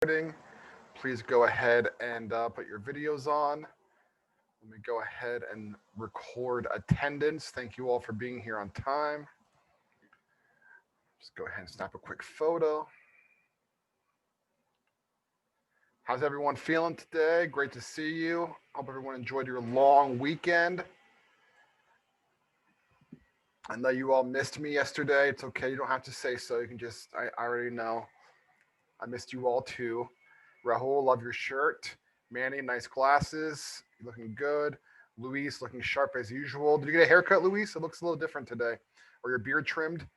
recording. Please go ahead and put your videos on. Let me go ahead and record attendance. Thank you all for being here on time. Just go ahead and snap a quick photo. How's everyone feeling today? Great to see you. Hope everyone enjoyed your long weekend. I know you all missed me yesterday. It's okay. You don't have to say so. You can just, I already know. I missed you all too. Rahul, love your shirt. Manny, nice glasses. You're looking good. Luis, looking sharp as usual. Did you get a haircut, Luis? It looks a little different today. Or your beard trimmed?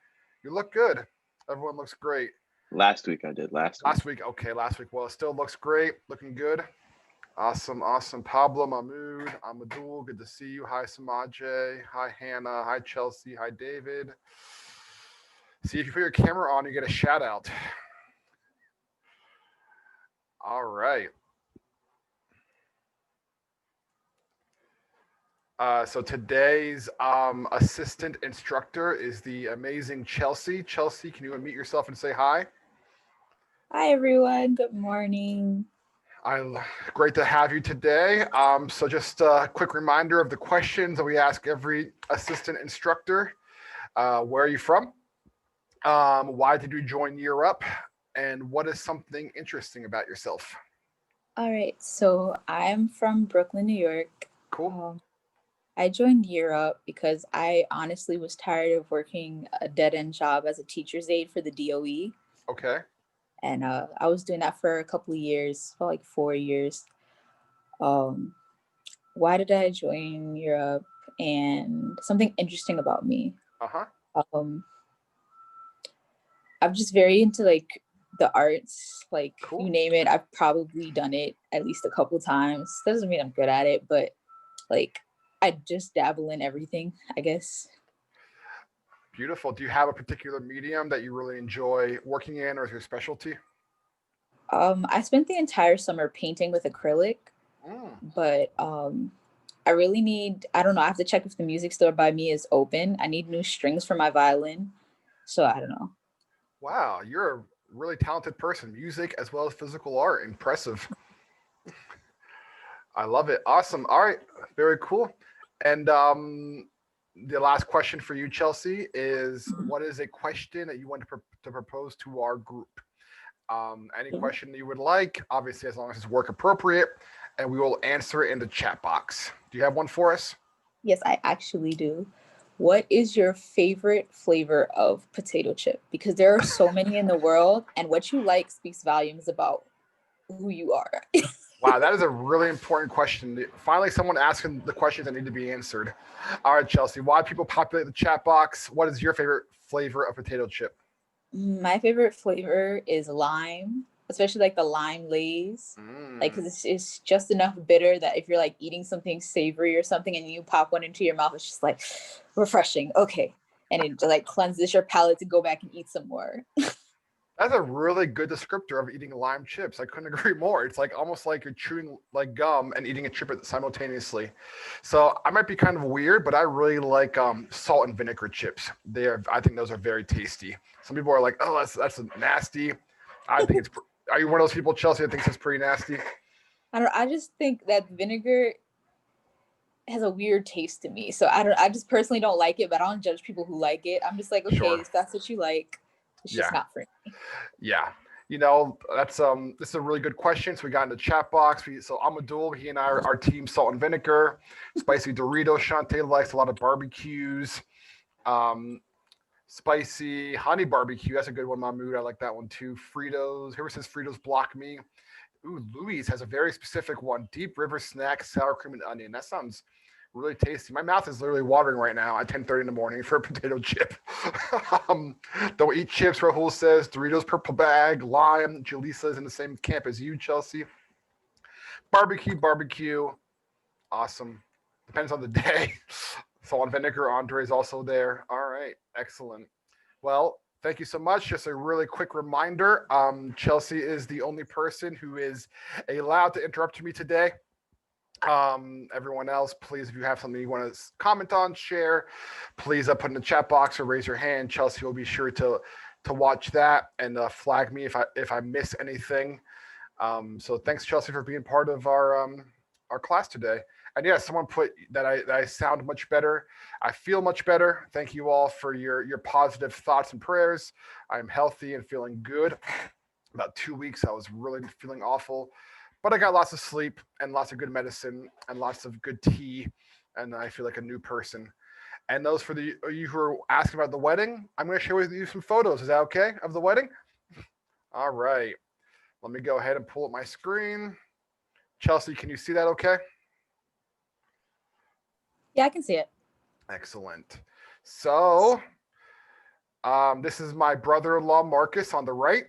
You look good. Everyone looks great. Last week I did. Last week. Last week, okay, last week. Well, it still looks great. Looking good. Awesome, awesome. Pablo, Mahmood, Amadul, good to see you. Hi, Samaje. Hi, Hannah. Hi, Chelsea. Hi, David. See, if you put your camera on, you get a shout out. All right. So today's assistant instructor is the amazing Chelsea. Chelsea, can you unmute yourself and say hi? Hi, everyone. Good morning. Great to have you today. So just a quick reminder of the questions that we ask every assistant instructor. Where are you from? Why did you join Year Up? And what is something interesting about yourself? All right. So I'm from Brooklyn, New York. Cool. I joined Year Up because I honestly was tired of working a dead-end job as a teacher's aide for the DOE. Okay. And I was doing that for a couple of years, for like 4 years. Why did I join Year Up? And something interesting about me. I'm just very into like the arts, like Cool. You name it, I've probably done it at least a couple times. Doesn't mean I'm good at it, but like I just dabble in everything, I guess. Beautiful. Do you have a particular medium that you really enjoy working in, or is your specialty? I spent the entire summer painting with acrylic, but I really need, I don't know, I have to check if the music store by me is open. I need new strings for my violin, so I don't know. Wow, you're a really talented person. Music as well as physical art. Impressive. I love it. Awesome. All right. Very cool. And the last question for you, Chelsea, is what is a question that you want to propose to our group? Any question that you would like, obviously, as long as it's work appropriate, and we will answer it in the chat box. Do you have one for us? Yes, I actually do. What is your favorite flavor of potato chip? Because there are so many in the world, and what you like speaks volumes about who you are. Wow, that is a really important question. Finally, someone asking the questions that need to be answered. All right, Chelsea, why people populate the chat box? What is your favorite flavor of potato chip? My favorite flavor is lime, especially like the lime Lay's. Like, cause it's just enough bitter that if you're like eating something savory or something and you pop one into your mouth, it's just like refreshing. Okay. And it like cleanses your palate to go back and eat some more. That's a really good descriptor of eating lime chips. I couldn't agree more. It's like almost like you're chewing like gum and eating a chip simultaneously. So I might be kind of weird, but I really like salt and vinegar chips. I think those are very tasty. Some people are like, oh, that's nasty. I think it's. Are you one of those people, Chelsea, that thinks it's pretty nasty? I just think that vinegar has a weird taste to me. So I just personally don't like it, but I don't judge people who like it. I'm just like, okay, Sure. if that's what you like, it's just not for me. Yeah. You know, that's this is a really good question. So we got in the chat box. So Amadul, he and I are team salt and vinegar, spicy Doritos. Shantae likes a lot of barbecues. Spicy honey barbecue. That's a good one, Mahmood. I like that one too. Fritos. Whoever says Fritos block me. Ooh, Louise has a very specific one. Deep River snack, sour cream and onion. That sounds really tasty. My mouth is literally watering right now at 10:30 in the morning for a potato chip. Don't eat chips, Rahul says. Doritos purple bag, lime. Jaleesa is in the same camp as you, Chelsea. Barbecue. Awesome. Depends on the day. Salt and vinegar. Andre is also there. All right. Excellent. Well, thank you so much. Just a really quick reminder. Chelsea is the only person who is allowed to interrupt me today. Everyone else, please, if you have something you want to comment on, share, please put in the chat box or raise your hand. Chelsea will be sure to watch that and flag me if I miss anything. So thanks, Chelsea, for being part of our class today. And yeah, someone put that I sound much better. I feel much better. Thank you all for your positive thoughts and prayers. I'm healthy and feeling good. About 2 weeks, I was really feeling awful, but I got lots of sleep and lots of good medicine and lots of good tea, and I feel like a new person. And those for the you who are asking about the wedding, I'm going to share with you some photos. Is that okay of the wedding? All right. Let me go ahead and pull up my screen. Chelsea, can you see that okay? Yeah, I can see it. Excellent. So, this is my brother-in-law, Marcus, on the right.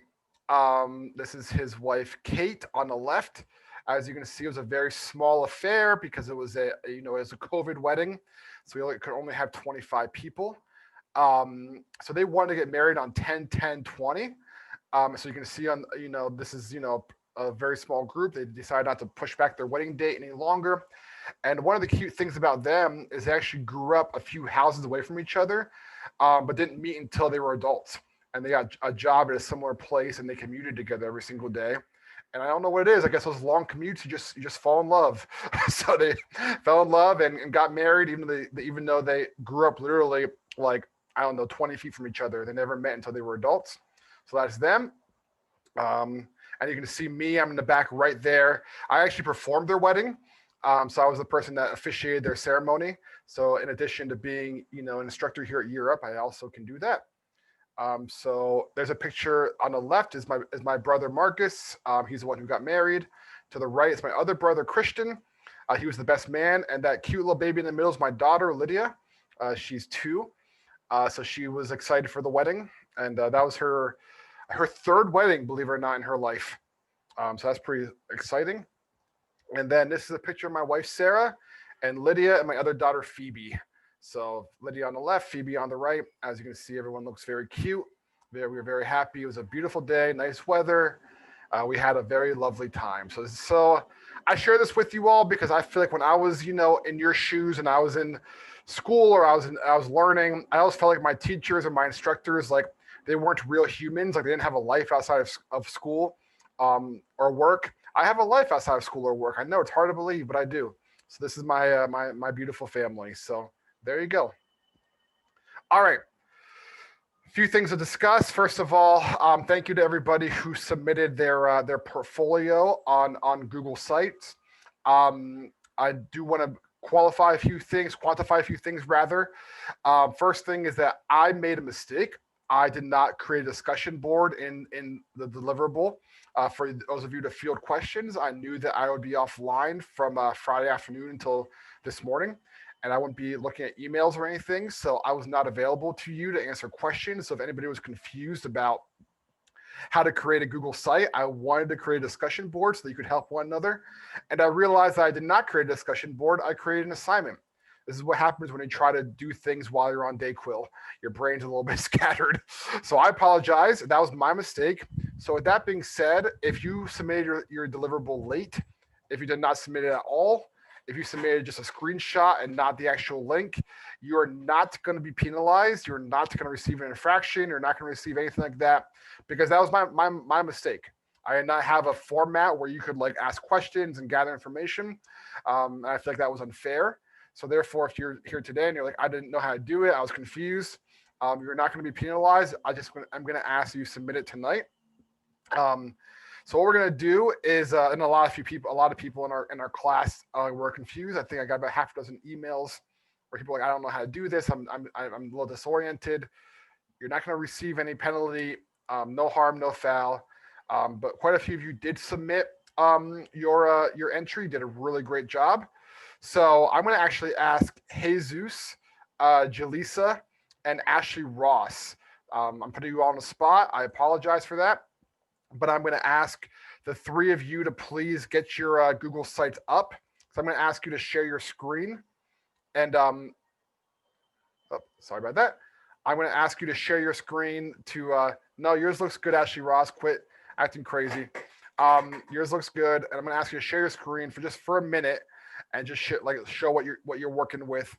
This is his wife, Kate, on the left. As you can see, it was a very small affair because it was it was a COVID wedding. So we could only have 25 people. So they wanted to get married on 10-10-20. So you can see on, this is, a very small group. They decided not to push back their wedding date any longer. And one of the cute things about them is they actually grew up a few houses away from each other, but didn't meet until they were adults. And they got a job at a similar place, and they commuted together every single day. And I don't know what it is. I guess those long commutes, you just fall in love. So they fell in love and got married, even though they grew up literally like, I don't know, 20 feet from each other. They never met until they were adults. So that's them. And you can see me. I'm in the back right there. I actually performed their wedding. So I was the person that officiated their ceremony. So in addition to being, an instructor here at Europe, I also can do that. So there's a picture on the left is my brother Marcus. He's the one who got married. To the right is my other brother Christian. He was the best man, and that cute little baby in the middle is my daughter Lydia. She's 2. So she was excited for the wedding, and that was her third wedding, believe it or not, in her life. So that's pretty exciting. And then this is a picture of my wife Sarah, and Lydia, and my other daughter Phoebe. So Lydia on the left, Phoebe on the right. As you can see, everyone looks very cute. We were very happy. It was a beautiful day, nice weather. We had a very lovely time. So I share this with you all because I feel like when I was, in your shoes and I was in school or I was learning, I always felt like my teachers and my instructors, like they weren't real humans. Like they didn't have a life outside of school or work. I have a life outside of school or work. I know it's hard to believe, but I do. So this is my my beautiful family. So there you go. All right. A few things to discuss. First of all, thank you to everybody who submitted their portfolio on Google Sites. I do want to quantify a few things rather. First thing is that I made a mistake. I did not create a discussion board in the deliverable. For those of you to field questions, I knew that I would be offline from Friday afternoon until this morning, and I wouldn't be looking at emails or anything. So I was not available to you to answer questions. So if anybody was confused about how to create a Google site, I wanted to create a discussion board so that you could help one another. And I realized that I did not create a discussion board. I created an assignment. This is what happens when you try to do things while you're on Dayquil. Your brain's a little bit scattered. So I apologize. That was my mistake. So with that being said, if you submitted your deliverable late, if you did not submit it at all, if you submitted just a screenshot and not the actual link, you are not going to be penalized. You're not going to receive an infraction. You're not going to receive anything like that because that was my mistake. I did not have a format where you could like ask questions and gather information. And I feel like that was unfair. So therefore, if you're here today and you're like, I didn't know how to do it, I was confused, you're not going to be penalized. I'm going to ask you submit it tonight. So what we're going to do is, and a lot of people in our class were confused. I think I got about half a dozen emails where people are like, I don't know how to do this. I'm a little disoriented. You're not going to receive any penalty. No harm, no foul. But quite a few of you did submit your entry. Did a really great job. So I'm going to actually ask Jesus, Jaleesa, and Ashley Ross. I'm putting you all on the spot. I apologize for that. But I'm going to ask the 3 of you to please get your Google Sites up. So I'm going to ask you to share your screen. And sorry about that. I'm going to ask you to share your screen to, no, yours looks good, Ashley Ross. Quit acting crazy. Yours looks good. And I'm going to ask you to share your screen for a minute and just show what you're working with.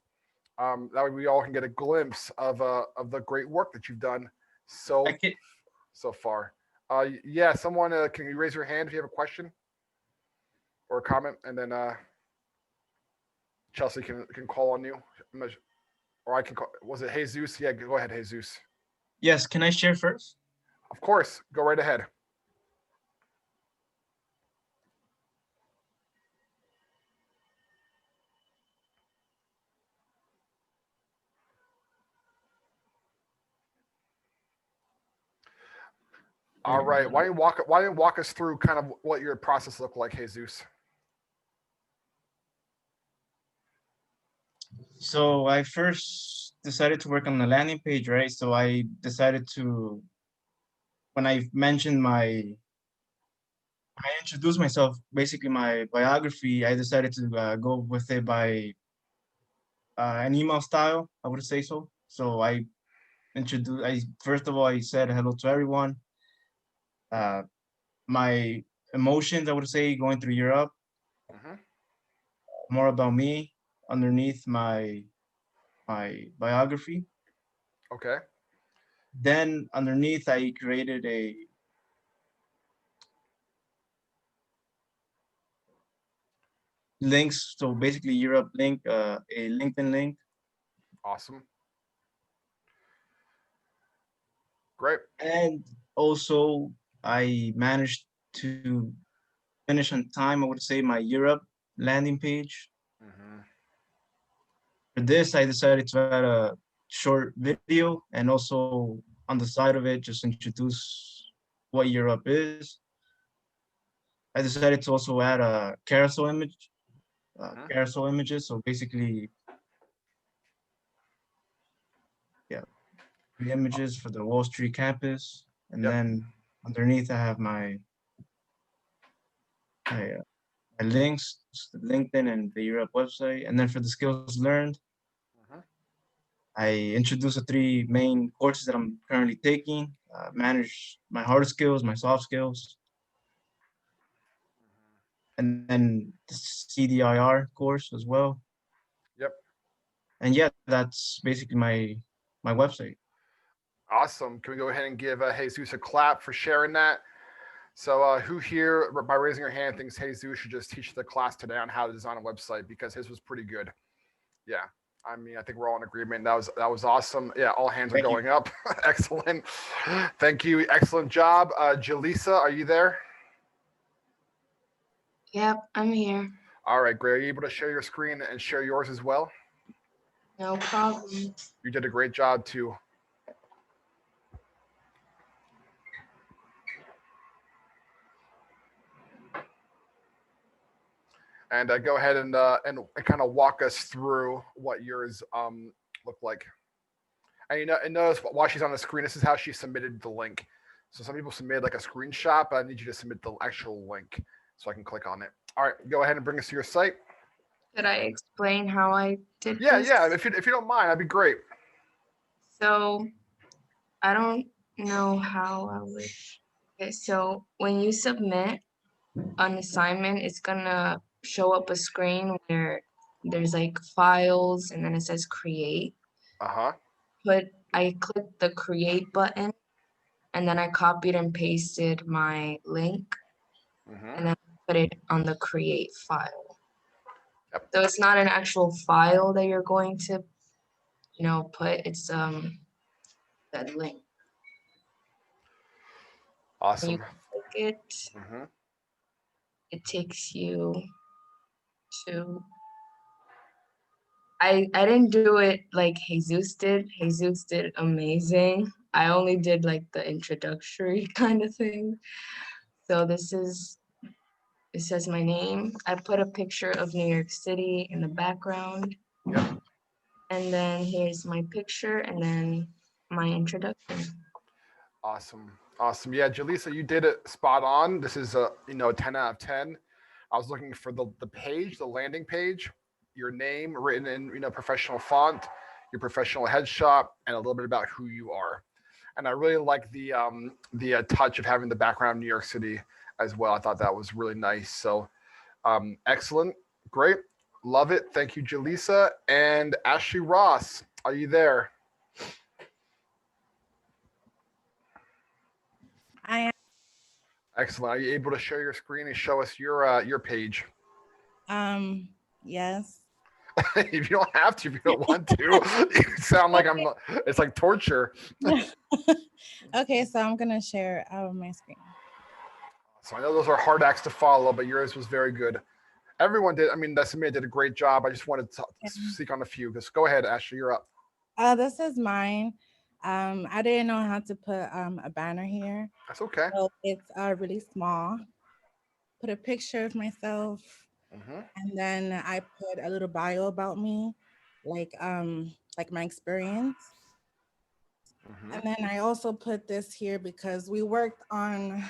That way we all can get a glimpse of the great work that you've done so far. Yeah, someone can you raise your hand if you have a question or a comment, and then Chelsea can call on you. Or I can call. Was it Jesus? Yeah, go ahead, Jesus. Yes, can I share first? Of course, go right ahead. All right. Why don't you walk us through kind of what your process looked like, Jesus? So I first decided to work on the landing page, right? So I decided to, when I mentioned I introduced myself, basically my biography, I decided to go with it by an email style, I would say so. So first of all, I said hello to everyone. My emotions, I would say, going through Europe, Mm-hmm. more about me underneath my biography. Okay. Then underneath, I created a links. So basically, Europe link, a LinkedIn link, Awesome. Great. and also I managed to finish on time. I would say my Europe landing page. Mm-hmm. For this, I decided to add a short video, and also on the side of it, just introduce what Europe is. I decided to also add a carousel image, Mm-hmm. carousel images. So basically, yeah, the images for the Wall Street campus, and Yep. then underneath I have my, my links, to LinkedIn and the Europe website, and then for the skills learned, Mm-hmm. I introduce the three main courses that I'm currently taking, manage my hard skills, my soft skills, and then the CDIR course as well. Yep. And yeah, that's basically my website. Awesome. Can we go ahead and give Jesus a clap for sharing that? So, who here, by raising your hand, thinks Jesus should just teach the class today on how to design a website because his was pretty good? Yeah. I mean, I think we're all in agreement. That was awesome. Yeah, all hands are Thank you. going up. Excellent. Thank you. Excellent job. Jaleesa, are you there? Yep, I'm here. All right, great. Are you able to share your screen and share yours as well? No problem. You did a great job too. And go ahead and kind of walk us through what yours looked like. And notice while she's on the screen, this is how she submitted the link. So some people submitted like a screenshot, but I need you to submit the actual link so I can click on it. All right, go ahead and bring us to your site. Could I explain how I did Yeah, this? yeah. If you don't mind, that'd be great. So I don't know how I would. Okay, so when you submit an assignment, it's gonna show up a screen where there's like files and then it says create. Uh-huh. I clicked the create button and then I copied and pasted my link Mm-hmm. and then put it on the create file. Yep. So it's not an actual file that you're going to, put. It's that link. When you Awesome. click it, Mm-hmm. it takes you to. I didn't do it like Jesus did. Jesus did amazing. I only did like the introductory kind of thing. So it says my name. I put a picture of New York City in the background. Yep. And then here's my picture and then my introduction. Awesome. Awesome. Yeah, Jaleesa, you did it spot on. This is a 10 out of 10. I was looking for the page, the landing page, your name written in professional font, your professional headshot, and a little bit about who you are. And I really like the touch of having the background of New York City as well. I thought that was really nice. So excellent, great, love it. Thank you, Jaleesa. And Ashley Ross, are you there? I am. Excellent. Are you able to share your screen and show us your page? Yes. If you don't have to, if you don't want to, you sound like it's like torture. Okay, so I'm gonna share my screen. So I know those are hard acts to follow, but yours was very good. Everyone did. I mean, that submitted did a great job. I just wanted to speak on a few. Just go ahead, Ashley. You're up. This is mine. I didn't know how to put a banner here. That's okay. So it's really small. Put a picture of myself, and then I put a little bio about me, like my experience. And then I also put this here because we worked on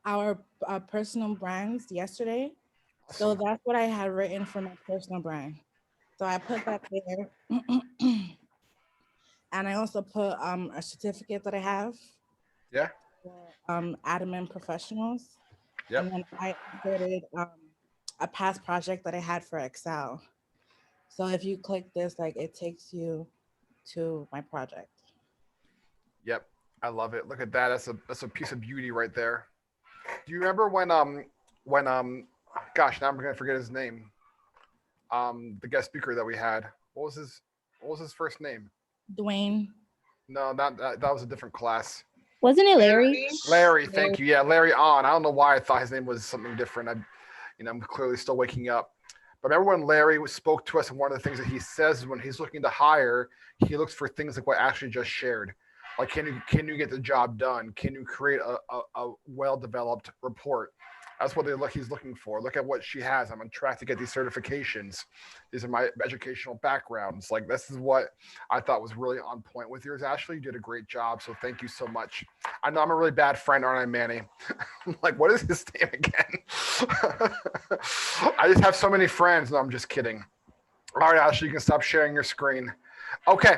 our personal brands yesterday. So that's what I had written for my personal brand. So I put that there. And I also put a certificate that I have. Yeah. For Adamant Professionals. Yep. And then I inserted a past project that I had for Excel. So if you click this, like it takes you to my project. Yep. I love it. Look at that. That's a piece of beauty right there. Do you remember when gosh, now I'm gonna forget his name. The guest speaker that we had. What was his first name? Dwayne. No, that was a different class. Wasn't it Larry? Larry, thank you. Yeah, Larry on. I don't know why I thought his name was something different. I'm clearly still waking up. But remember when Larry spoke to us, and one of the things that he says when he's looking to hire, he looks for things like what Ashley just shared. Like, can you get the job done? Can you create a well-developed report? That's what he's looking for. Look at what she has. I'm on track to get these certifications. These are my educational backgrounds. Like, this is what I thought was really on point with yours, Ashley. You did a great job. So thank you so much. I know I'm a really bad friend, aren't I, Manny? Like, what is his name again? I just have so many friends. No, I'm just kidding. All right, Ashley, you can stop sharing your screen. Okay.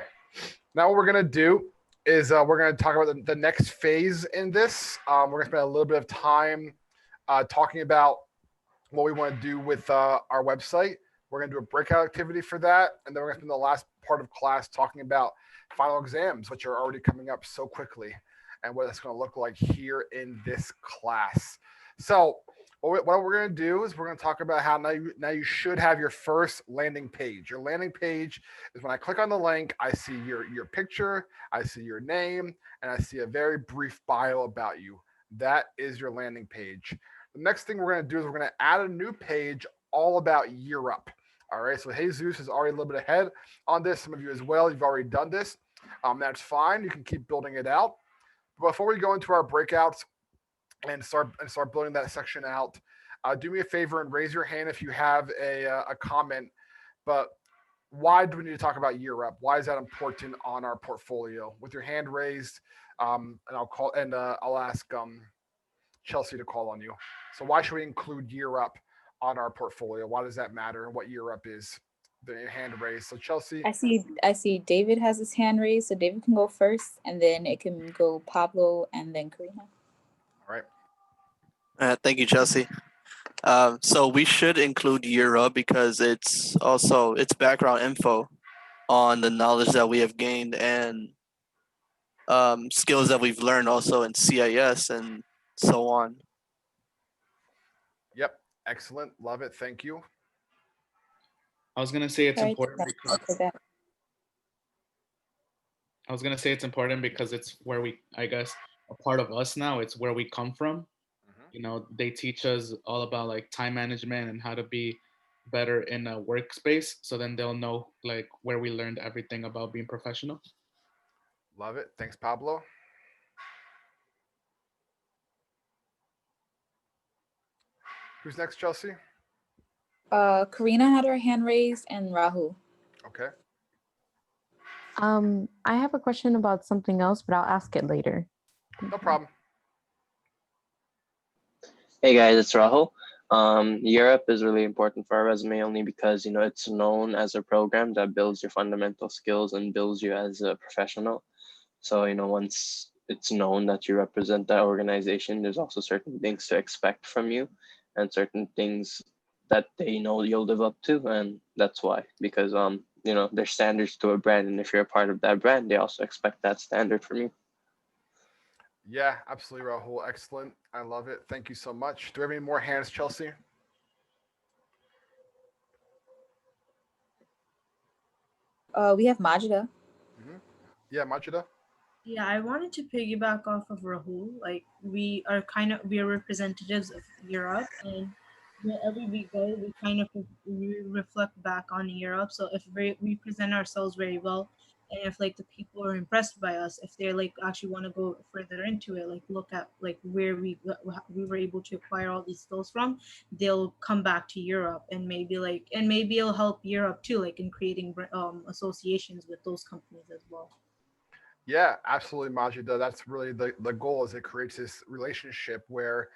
Now what we're going to do is we're going to talk about the next phase in this. We're going to spend a little bit of time talking about what we want to do with our website. We're going to do a breakout activity for that. And then we're going to spend the last part of class talking about final exams, which are already coming up so quickly, and what it's going to look like here in this class. So what we're going to do is we're going to talk about how now you should have your first landing page. Your landing page is when I click on the link, I see your picture, I see your name, and I see a very brief bio about you. That is your landing page. The next thing we're going to do is we're going to add a new page all about Year Up. All right, so Jesus is already a little bit ahead on this. Some of you as well, you've already done this. That's fine. You can keep building it out. But before we go into our breakouts and start building that section out, do me a favor and raise your hand if you have a comment. But why do we need to talk about Year Up? Why is that important on our portfolio? With your hand raised, and I'll ask Chelsea to call on you. So why should we include Year Up on our portfolio? Why does that matter? What Year Up is? The hand raised. So Chelsea. I see David has his hand raised, so David can go first, and then it can go Pablo and then Karina. All right. Thank you, Chelsea. So we should include Year Up because it's background info on the knowledge that we have gained and skills that we've learned also in CIS and so on. Yep. Excellent. Love it. Thank you. I was gonna say it's important because it's where we, I guess, a part of us now. It's where we come from. You know, they teach us all about like time management and how to be better in a workspace. So then they'll know like where we learned everything about being professional. Love it. Thanks, Pablo. Who's next, Chelsea? Karina had her hand raised and Rahul. Okay. I have a question about something else, but I'll ask it later. No problem. Hey guys, it's Rahul. Year Up is really important for our resume only because, you know, it's known as a program that builds your fundamental skills and builds you as a professional. So, you know, once it's known that you represent that organization, there's also certain things to expect from you and certain things that they know you'll live up to. And that's why, because, you know, there's standards to a brand. And if you're a part of that brand, they also expect that standard from you. Yeah, absolutely, Rahul. Excellent. I love it. Thank you so much. Do we have any more hands, Chelsea? We have Majida. Hmm. Yeah, Machida. Yeah, I wanted to piggyback off of Rahul. Like we are representatives of Europe, and wherever we go, we kind of reflect back on Europe. So if we present ourselves very well, and if like the people are impressed by us, if they like actually want to go further into it, like look at like where we were able to acquire all these skills from, they'll come back to Europe, and maybe it'll help Europe too, like in creating associations with those companies as well. Yeah, absolutely, Majida. That's really the goal is it creates this relationship where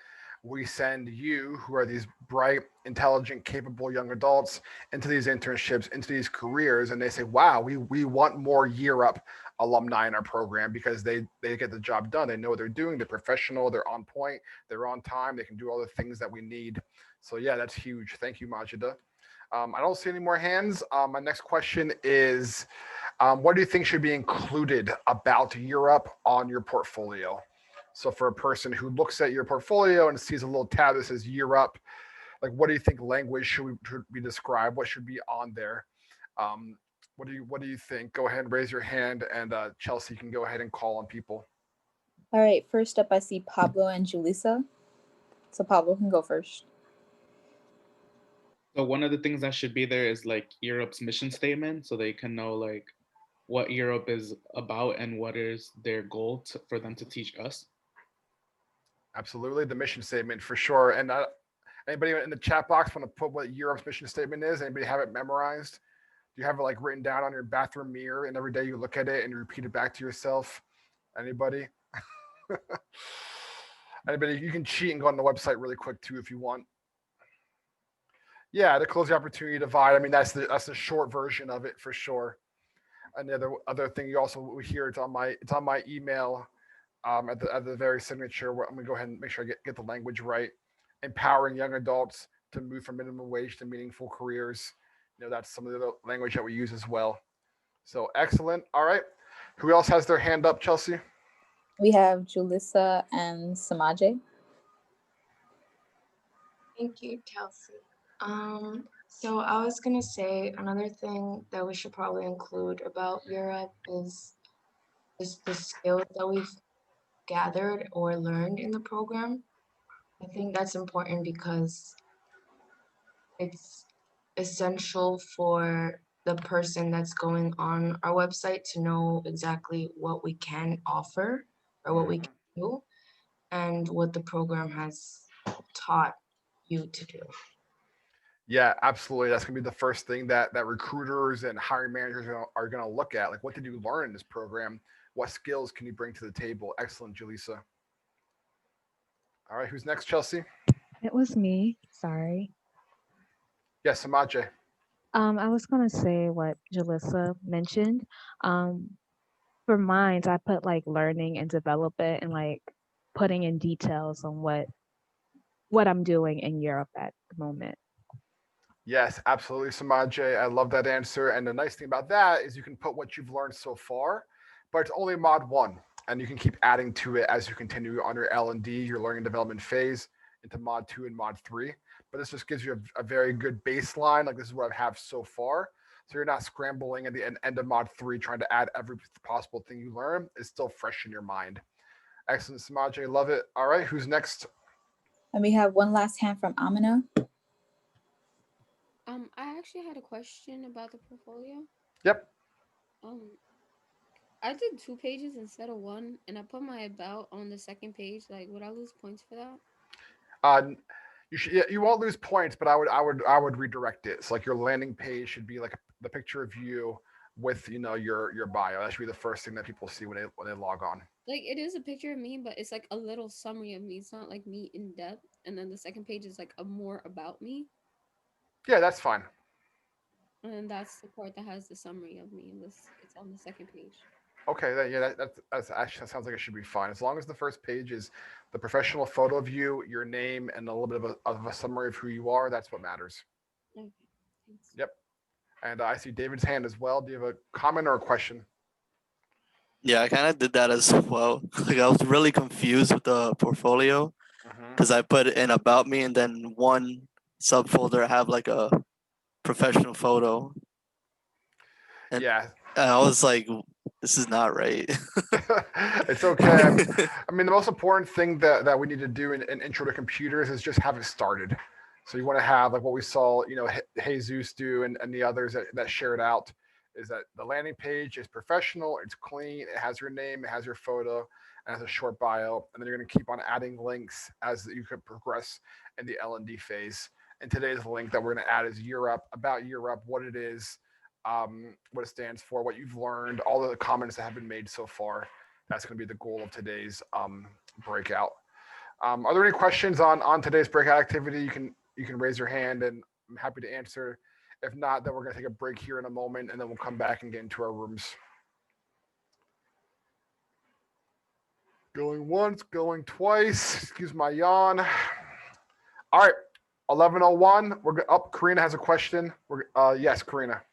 we send you, who are these bright, intelligent, capable young adults, into these internships, into these careers, and they say, wow, we want more Year Up alumni in our program because they get the job done. They know what they're doing, they're professional, they're on point, they're on time, they can do all the things that we need. So yeah, that's huge. Thank you, Majida. I don't see any more hands. My next question is what do you think should be included about Europe on your portfolio? So, for a person who looks at your portfolio and sees a little tab that says Europe, like what do you think language should be described? What should be on there? Um, what do you think? Go ahead and raise your hand, and Chelsea can go ahead and call on people. All right, first up, I see Pablo and Julissa. So Pablo can go first. So one of the things that should be there is like Europe's mission statement, so they can know like what Europe is about and what is their goal for them to teach us. Absolutely, the mission statement for sure. And anybody in the chat box want to put what Europe's mission statement is? Anybody have it memorized? Do you have it like written down on your bathroom mirror, and every day you look at it and you repeat it back to yourself? Anybody? Anybody? You can cheat and go on the website really quick too if you want. Yeah, to close the opportunity divide. I mean, that's the short version of it for sure. And the other thing you also will hear it's on my email at the very signature. Where I'm gonna go ahead and make sure I get the language right. Empowering young adults to move from minimum wage to meaningful careers. That's some of the language that we use as well. So excellent. All right. Who else has their hand up, Chelsea? We have Julissa and Samaje. Thank you, Chelsea. So I was gonna say another thing that we should probably include about Europe is the skills that we've gathered or learned in the program. I think that's important because it's essential for the person that's going on our website to know exactly what we can offer or what we can do and what the program has taught you to do. Yeah, absolutely. That's gonna be the first thing that recruiters and hiring managers are gonna look at. Like, what did you learn in this program? What skills can you bring to the table? Excellent, Julissa. All right, who's next, Chelsea? It was me. Sorry. Yes, Samaje. I was gonna say what Jalissa mentioned. Um, for mine, I put like learning and development and like putting in details on what I'm doing in Europe at the moment. Yes, absolutely, Samaje. I love that answer. And the nice thing about that is you can put what you've learned so far, but it's only mod one, and you can keep adding to it as you continue on your L&D, your learning development phase, into mod two and mod three. But this just gives you a very good baseline. Like this is what I have so far. So you're not scrambling at the end of mod three trying to add every possible thing you learn. It's still fresh in your mind. Excellent, Samaje. Love it. All right, who's next? And we have one last hand from Amina. I actually had a question about the portfolio. Yep. Um, I did 2 pages instead of one, and I put my about on the second page. Like, would I lose points for that? Uh, you won't lose points, but I would redirect it. So like your landing page should be like the picture of you with your bio. That should be the first thing that people see when they log on. Like, it is a picture of me, but it's like a little summary of me. It's not like me in depth. And then the second page is like a more about me. Yeah, that's fine. And then that's the part that has the summary of me. And it's on the second page. Okay, that's actually that sounds like it should be fine as long as the first page is the professional photo of you, your name, and a little bit of a summary of who you are. That's what matters. Okay, thanks. Yep. And I see David's hand as well. Do you have a comment or a question? Yeah, I kind of did that as well. Like I was really confused with the portfolio because I put in about me and then one subfolder I have like a professional photo. And Yeah. I was like, this is not right. It's okay. I mean, the most important thing that we need to do in intro to computers is just have it started. So you want to have like what we saw, Jesus do and the others that shared out is that the landing page is professional, it's clean, it has your name, it has your photo, and has a short bio, and then you're going to keep on adding links as you could progress in the L&D phase. And today's link that we're going to add is Europe, about Europe, what it is, what it stands for, what you've learned, all of the comments that have been made so far. That's going to be the goal of today's breakout. Are there any questions on today's breakout activity? You can raise your hand, and I'm happy to answer. If not, then we're going to take a break here in a moment, and then we'll come back and get into our rooms. Going once, going twice. Excuse my yawn. All right, 11:01. We're up. Karina has a question. Yes, Karina.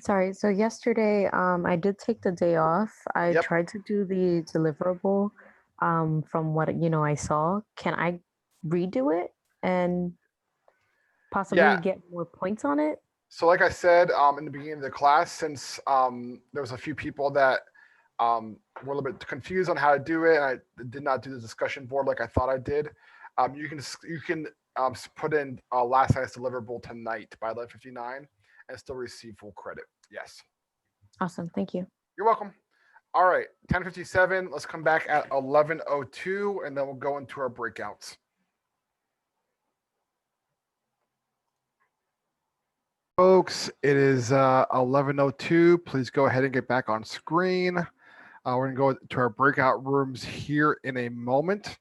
Sorry, so yesterday I did take the day off. I Yep. tried to do the deliverable from what I saw. Can I redo it and possibly Yeah. get more points on it? So, like I said in the beginning of the class, since there was a few people that were a little bit confused on how to do it, and I did not do the discussion board like I thought I did, you can put in last night's deliverable tonight by 11:59 and still receive full credit. Yes. Awesome, thank you. You're welcome. All right, 10:57. Let's come back at 11:02, and then we'll go into our breakouts. Folks, it is 11:02. Please go ahead and get back on screen. We're going to go to our breakout rooms here in a moment.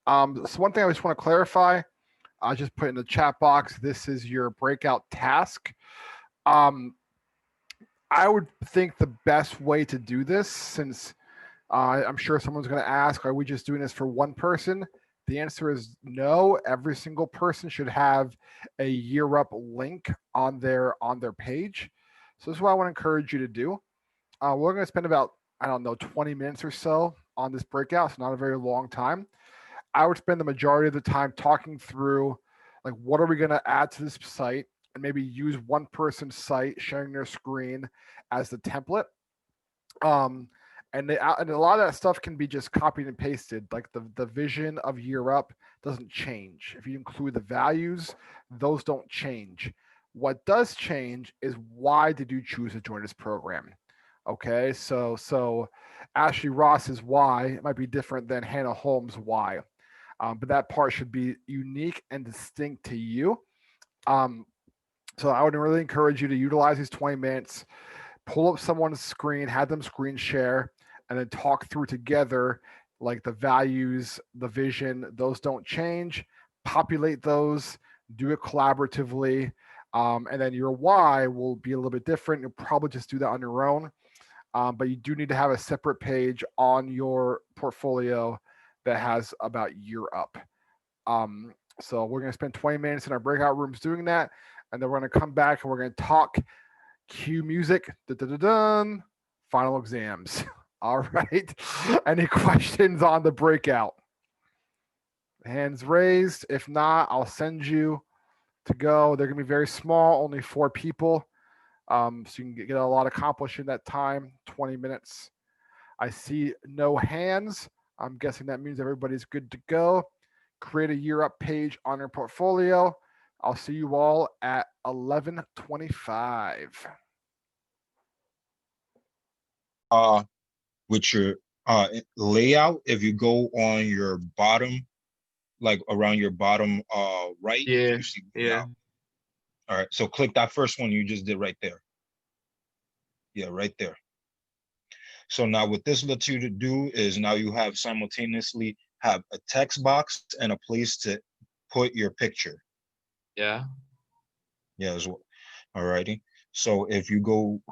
So one thing I just want to clarify, I just put in the chat box, this is your breakout task. I would think the best way to do this, since I'm sure someone's going to ask, are we just doing this for one person? The answer is no. Every single person should have a Year Up link on their page. So this is what I want to encourage you to do. We're going to spend about, 20 minutes or so on this breakout. It's not a very long time. I would spend the majority of the time talking through, like, what are we going to add to this site, and maybe use one person's site sharing their screen as the template. And a lot of that stuff can be just copied and pasted. Like the vision of Year Up doesn't change. If you include the values, those don't change. What does change is, why did you choose to join this program? Okay, so Ashley Ross's why might be different than Hannah Holmes' why, but that part should be unique and distinct to you. So I would really encourage you to utilize these 20 minutes, pull up someone's screen, have them screen share, and then talk through together, like the values, the vision, those don't change. Populate those, do it collaboratively, and then your why will be a little bit different. You'll probably just do that on your own, but you do need to have a separate page on your portfolio that has about Year Up. So we're going to spend 20 minutes in our breakout rooms doing that, and then we're going to come back and we're going to talk. Cue music. Dun, final exams. All right. Any questions on the breakout? Hands raised. If not, I'll send you to go. They're going to be very small, only 4 people. So you can get a lot accomplished in that time, 20 minutes. I see no hands. I'm guessing that means everybody's good to go. Create a Year Up page on your portfolio. I'll see you all at 11:25. With your layout, if you go on your bottom, like around your bottom right, Yeah, you see yeah. layout. All right, so click that first one you just did right there. Yeah, right there. So now what this lets you to do is, now you have simultaneously have a text box and a place to put your picture. Yeah. Yeah, as well. All righty. So if you go,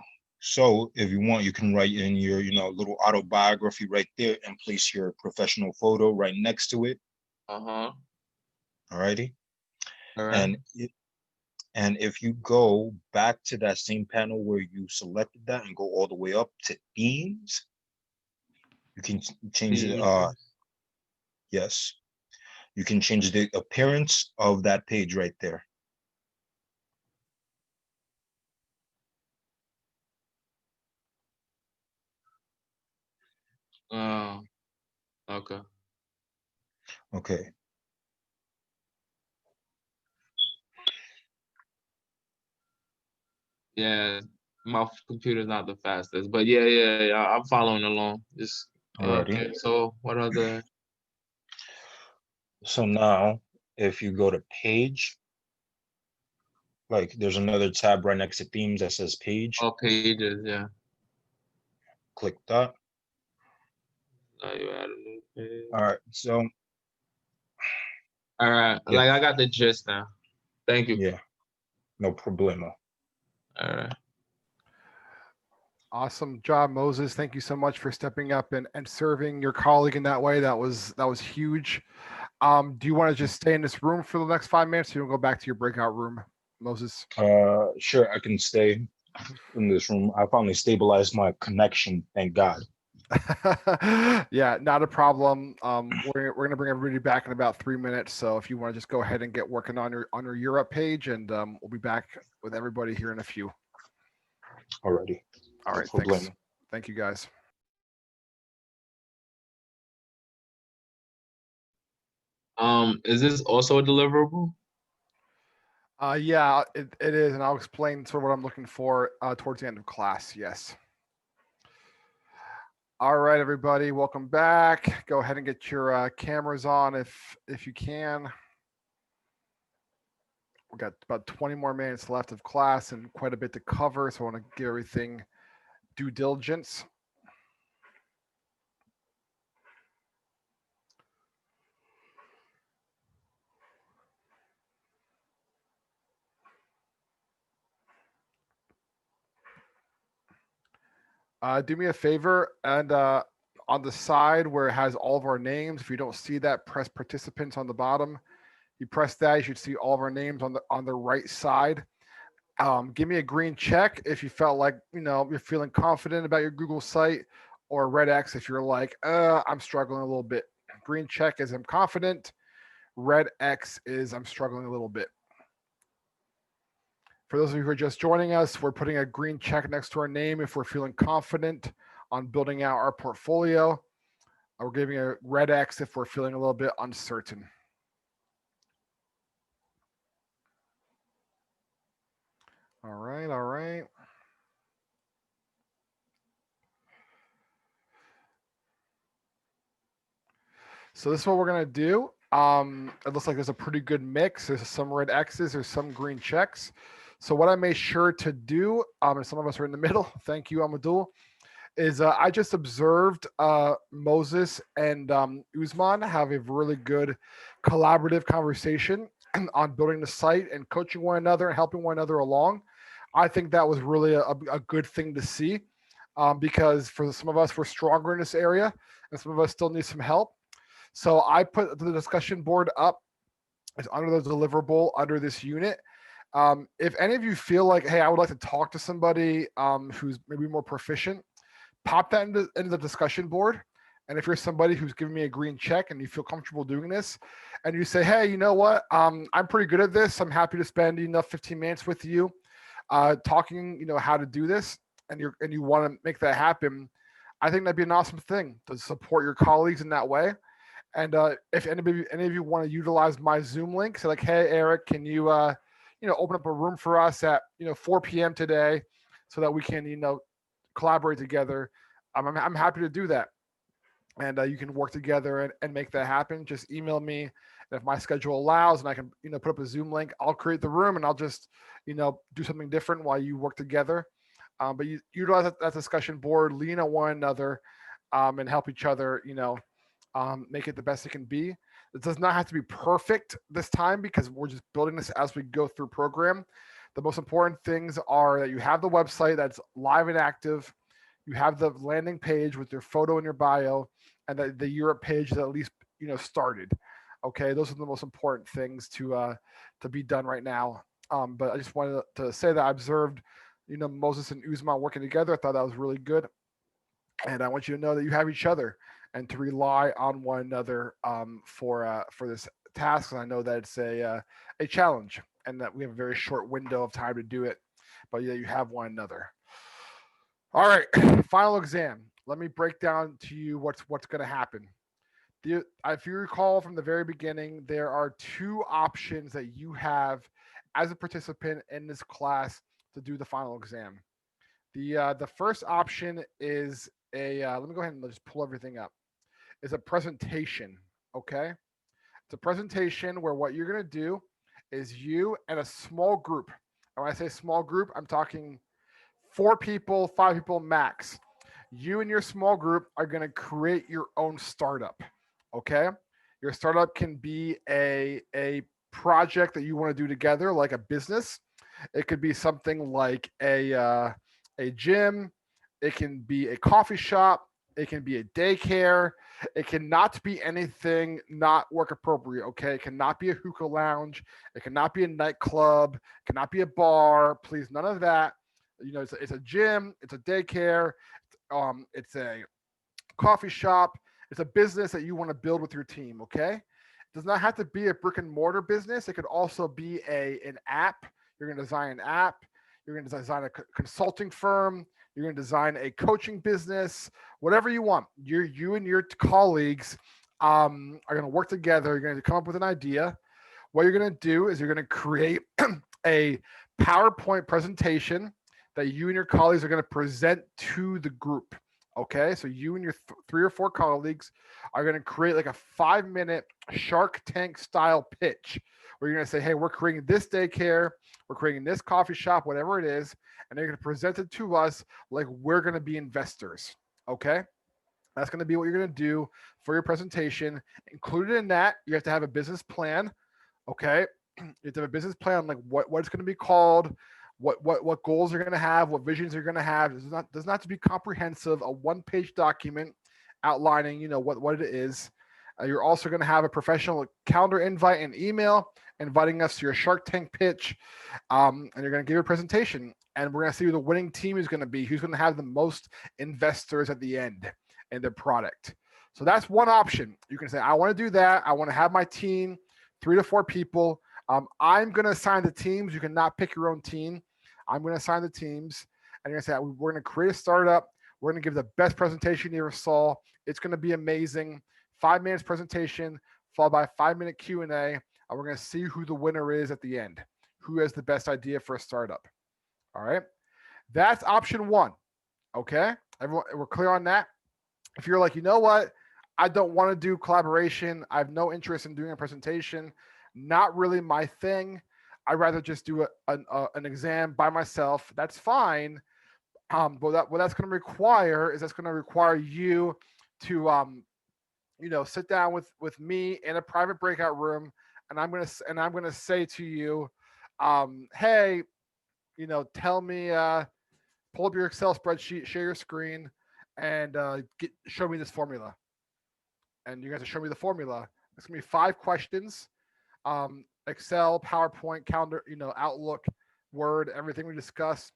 if you want, you can write in your, little autobiography right there and place your professional photo right next to it. Uh-huh. All righty. All right. And if you go back to that same panel where you selected that and go all the way up to themes, You can change it. Pages. Yes, you can change the appearance of that page right there. Oh, okay. Okay. Yeah, my computer's not the fastest, but yeah, I'm following along. Just Alrighty. okay. So what are the So now, if you go to page, like there's another tab right next to themes that says page. pages? Yeah. Click that. Now you add a new page. All right. So All right. yeah, Like I got the gist now. Thank you. yeah, no problemo. All right. Awesome job, Moses. Thank you so much for stepping up and serving your colleague in that way. That was huge. Do you want to just stay in this room for the next 5 minutes, or you want to go back to your breakout room, Moses? Sure, I can stay in this room. I finally stabilized my connection, thank God. Yeah, not a problem. We're gonna bring everybody back in about 3 minutes. So if you want to just go ahead and get working on your Europe page, and we'll be back with everybody here in a few. Alrighty. All No right, thanks. problemo. Thank you, guys. Is this also a deliverable? Yeah, it is, and I'll explain sort of what I'm looking for towards the end of class. Yes. All right, everybody, welcome back. Go ahead and get your cameras on if you can. We've got about 20 more minutes left of class and quite a bit to cover, so I want to give everything due diligence. Do me a favor, and on the side where it has all of our names, if you don't see that, press participants on the bottom. You press that, you should see all of our names on the right side. Give me a green check if you felt like you're feeling confident about your Google site, or a red X if you're like, I'm struggling a little bit. Green check is I'm confident. Red X is I'm struggling a little bit. For those of you who are just joining us, we're putting a green check next to our name if we're feeling confident on building out our portfolio. We're giving a red X if we're feeling a little bit uncertain. All right, all right. So this is what we're gonna do. It looks like there's a pretty good mix. There's some red X's, there's some green checks. So what I made sure to do, and some of us are in the middle, thank you, Amadul, is I just observed Moses and Usman have a really good collaborative conversation on building the site and coaching one another and helping one another along. I think that was really a good thing to see because for some of us, we're stronger in this area and some of us still need some help. So I put the discussion board up. It's under the deliverable under this unit. If any of you feel like, hey, I would like to talk to somebody who's maybe more proficient, pop that into the discussion board. And if you're somebody who's giving me a green check and you feel comfortable doing this, and you say, hey, you know what? I'm pretty good at this. I'm happy to spend 15 minutes with you talking, how to do this, and you want to make that happen. I think that'd be an awesome thing to support your colleagues in that way. And if any of you want to utilize my Zoom link, say like, hey, Eric, can you, open up a room for us at 4 p.m. today, so that we can collaborate together. I'm happy to do that, and you can work together and make that happen. Just email me, and if my schedule allows, and I can put up a Zoom link, I'll create the room and I'll just do something different while you work together. But you utilize that discussion board, lean on one another, and help each other. Make it the best it can be. It does not have to be perfect this time because we're just building this as we go through program. The most important things are that you have the website that's live and active, you have the landing page with your photo and your bio, and the Europe page that at least started. Okay, those are the most important things to be done right now. But I just wanted to say that I observed Moses and Usman working together. I thought that was really good. And I want you to know that you have each other and to rely on one another for this task. And I know that it's a challenge and that we have a very short window of time to do it, but yeah, you have one another. All right, final exam. Let me break down to you what's going to happen. If you recall from the very beginning, there are two options that you have as a participant in this class to do the final exam. The first option is let me go ahead and just pull everything up. Is a presentation. Okay, it's a presentation where what you're gonna do is you and a small group. And when I say small group, I'm talking 4 people, 5 people max. You and your small group are gonna create your own startup. Okay, your startup can be a project that you want to do together, like a business. It could be something like a gym. It can be a coffee shop. It can be a daycare. It cannot be anything not work appropriate. Okay, it cannot be a hookah lounge. It cannot be a nightclub. It cannot be a bar. Please, none of that. It's a gym. It's a daycare. It's a coffee shop. It's a business that you want to build with your team. Okay, it does not have to be a brick and mortar business. It could also be an app. You're going to design an app. You're going to design a consulting firm. You're going to design a coaching business. Whatever you want. You and your colleagues are going to work together. You're going to come up with an idea. What you're going to do is you're going to create a PowerPoint presentation that you and your colleagues are going to present to the group. Okay, so you and your 3 or 4 colleagues are going to create like a 5-minute Shark Tank style pitch where you're going to say, hey, we're creating this daycare, we're creating this coffee shop, whatever it is, and they're going to present it to us like we're going to be investors. Okay, that's going to be what you're going to do for your presentation. Included in that, you have to have a business plan. Okay, you have to have a business plan, like what it's going to be called, what goals you're going to have, what visions you're going to have. Does not have to be comprehensive. A 1-page document outlining, what it is. You're also going to have a professional calendar invite and email inviting us to your Shark Tank pitch, and you're going to give a presentation. And we're going to see who the winning team is going to be, who's going to have the most investors at the end in their product. So that's one option. You can say, I want to do that. I want to have my team, 3 to 4 people. I'm going to assign the teams. You cannot pick your own team. I'm going to assign the teams. And you're going to say, we're going to create a startup. We're going to give the best presentation you ever saw. It's going to be amazing. 5 minutes presentation, followed by a 5-minute Q&A. And we're going to see who the winner is at the end. Who has the best idea for a startup? All right. That's option 1. Okay. Everyone, we're clear on that? If you're like, you know what? I don't want to do collaboration. I have no interest in doing a presentation. Not really my thing. I'd rather just do an exam by myself. That's fine. But what that's going to require is you to sit down with me in a private breakout room, and I'm gonna say to you, hey, tell me, pull up your Excel spreadsheet, share your screen, and show me this formula. And you guys to show me the formula. It's gonna be 5 questions. Excel, PowerPoint, calendar, Outlook, Word, everything we discussed,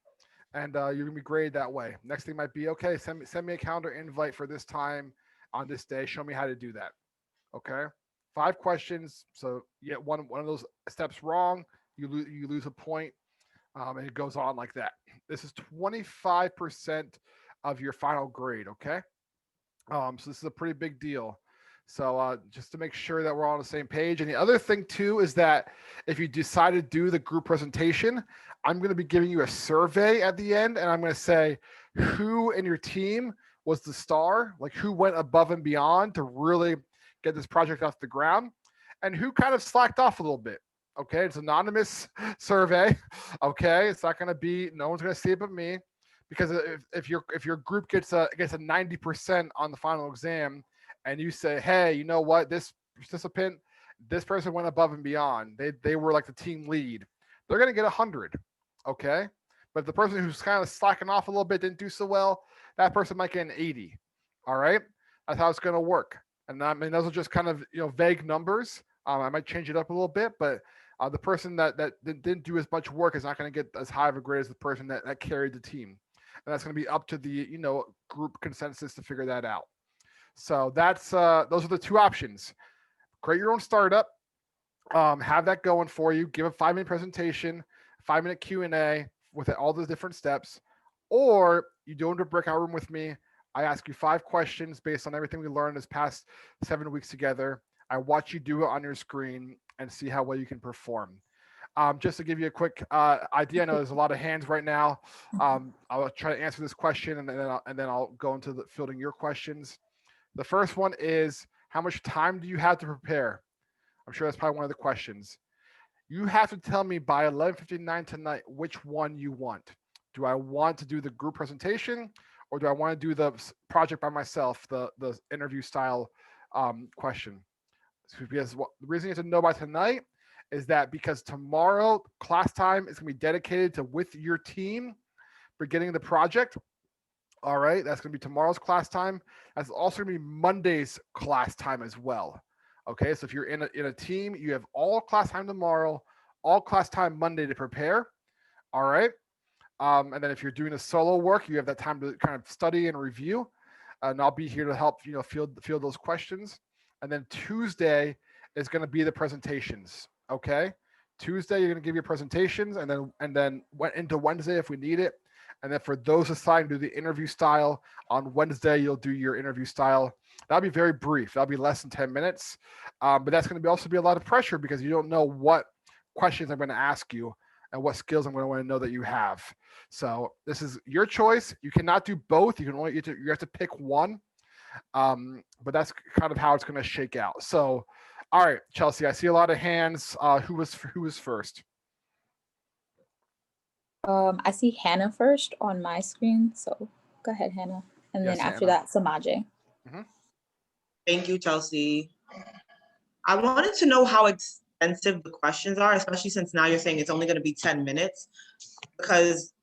and you're gonna be graded that way. Next thing might be, okay, send me a calendar invite for this time on this day. Show me how to do that. Okay, 5 questions. So you get one of those steps wrong, you lose a point, and it goes on like that. This is 25% of your final grade. Okay, so this is a pretty big deal. So just to make sure that we're all on the same page. And the other thing too is that if you decide to do the group presentation, I'm going to be giving you a survey at the end, and I'm going to say who in your team was the star, like who went above and beyond to really get this project off the ground, and who kind of slacked off a little bit. Okay, it's an anonymous survey. Okay, it's not going to be, no one's going to see it but me, because if your group gets a 90% on the final exam, and you say, hey, you know what, this participant, this person went above and beyond. They were like the team lead. They're going to get 100. Okay, but the person who's kind of slacking off a little bit, didn't do so well, that person might get an 80. All right, that's how it's going to work. And I mean, those are just kind of vague numbers. I might change it up a little bit, but the person that didn't do as much work is not going to get as high of a grade as the person that carried the team. and that's going to be up to the group consensus to figure that out. So that's those are the two options. Create your own startup, have that going for you. Give a 5-minute presentation, 5-minute Q&A with all the different steps, or you go into a breakout room with me. I ask you 5 questions based on everything we learned this past 7 weeks together. I watch you do it on your screen and see how well you can perform. Just to give you a quick idea, I know there's a lot of hands right now. I'll try to answer this question, and then I'll go into fielding your questions. The first one is, how much time do you have to prepare? I'm sure that's probably one of the questions. You have to tell me by 11:59 tonight which one you want. Do I want to do the group presentation, or do I want to do the project by myself, the interview style question? Because the reason you have to know by tonight is that because tomorrow class time is going to be dedicated to with your team beginning the project. All right, that's going to be tomorrow's class time. That's also going to be Monday's class time as well. Okay, so if you're in a team, you have all class time tomorrow, all class time Monday to prepare. All right, and then if you're doing a solo work, you have that time to kind of study and review. And I'll be here to help field those questions. And then Tuesday is going to be the presentations. Okay, Tuesday you're going to give your presentations, and then went into Wednesday if we need it. And then for those assigned to do the interview style, on Wednesday, you'll do your interview style. That'll be very brief. That'll be less than 10 minutes. But that's going to also be a lot of pressure because you don't know what questions I'm going to ask you and what skills I'm going to want to know that you have. So this is your choice. You cannot do both. You have to pick one. But that's kind of how it's going to shake out. So, all right, Chelsea, I see a lot of hands. Who was first? I see Hannah first on my screen, so go ahead, Hannah. And then after that, Samaje. Thank you, Chelsea. I wanted to know how extensive the questions are, especially since now you're saying it's only going to be 10 minutes. Because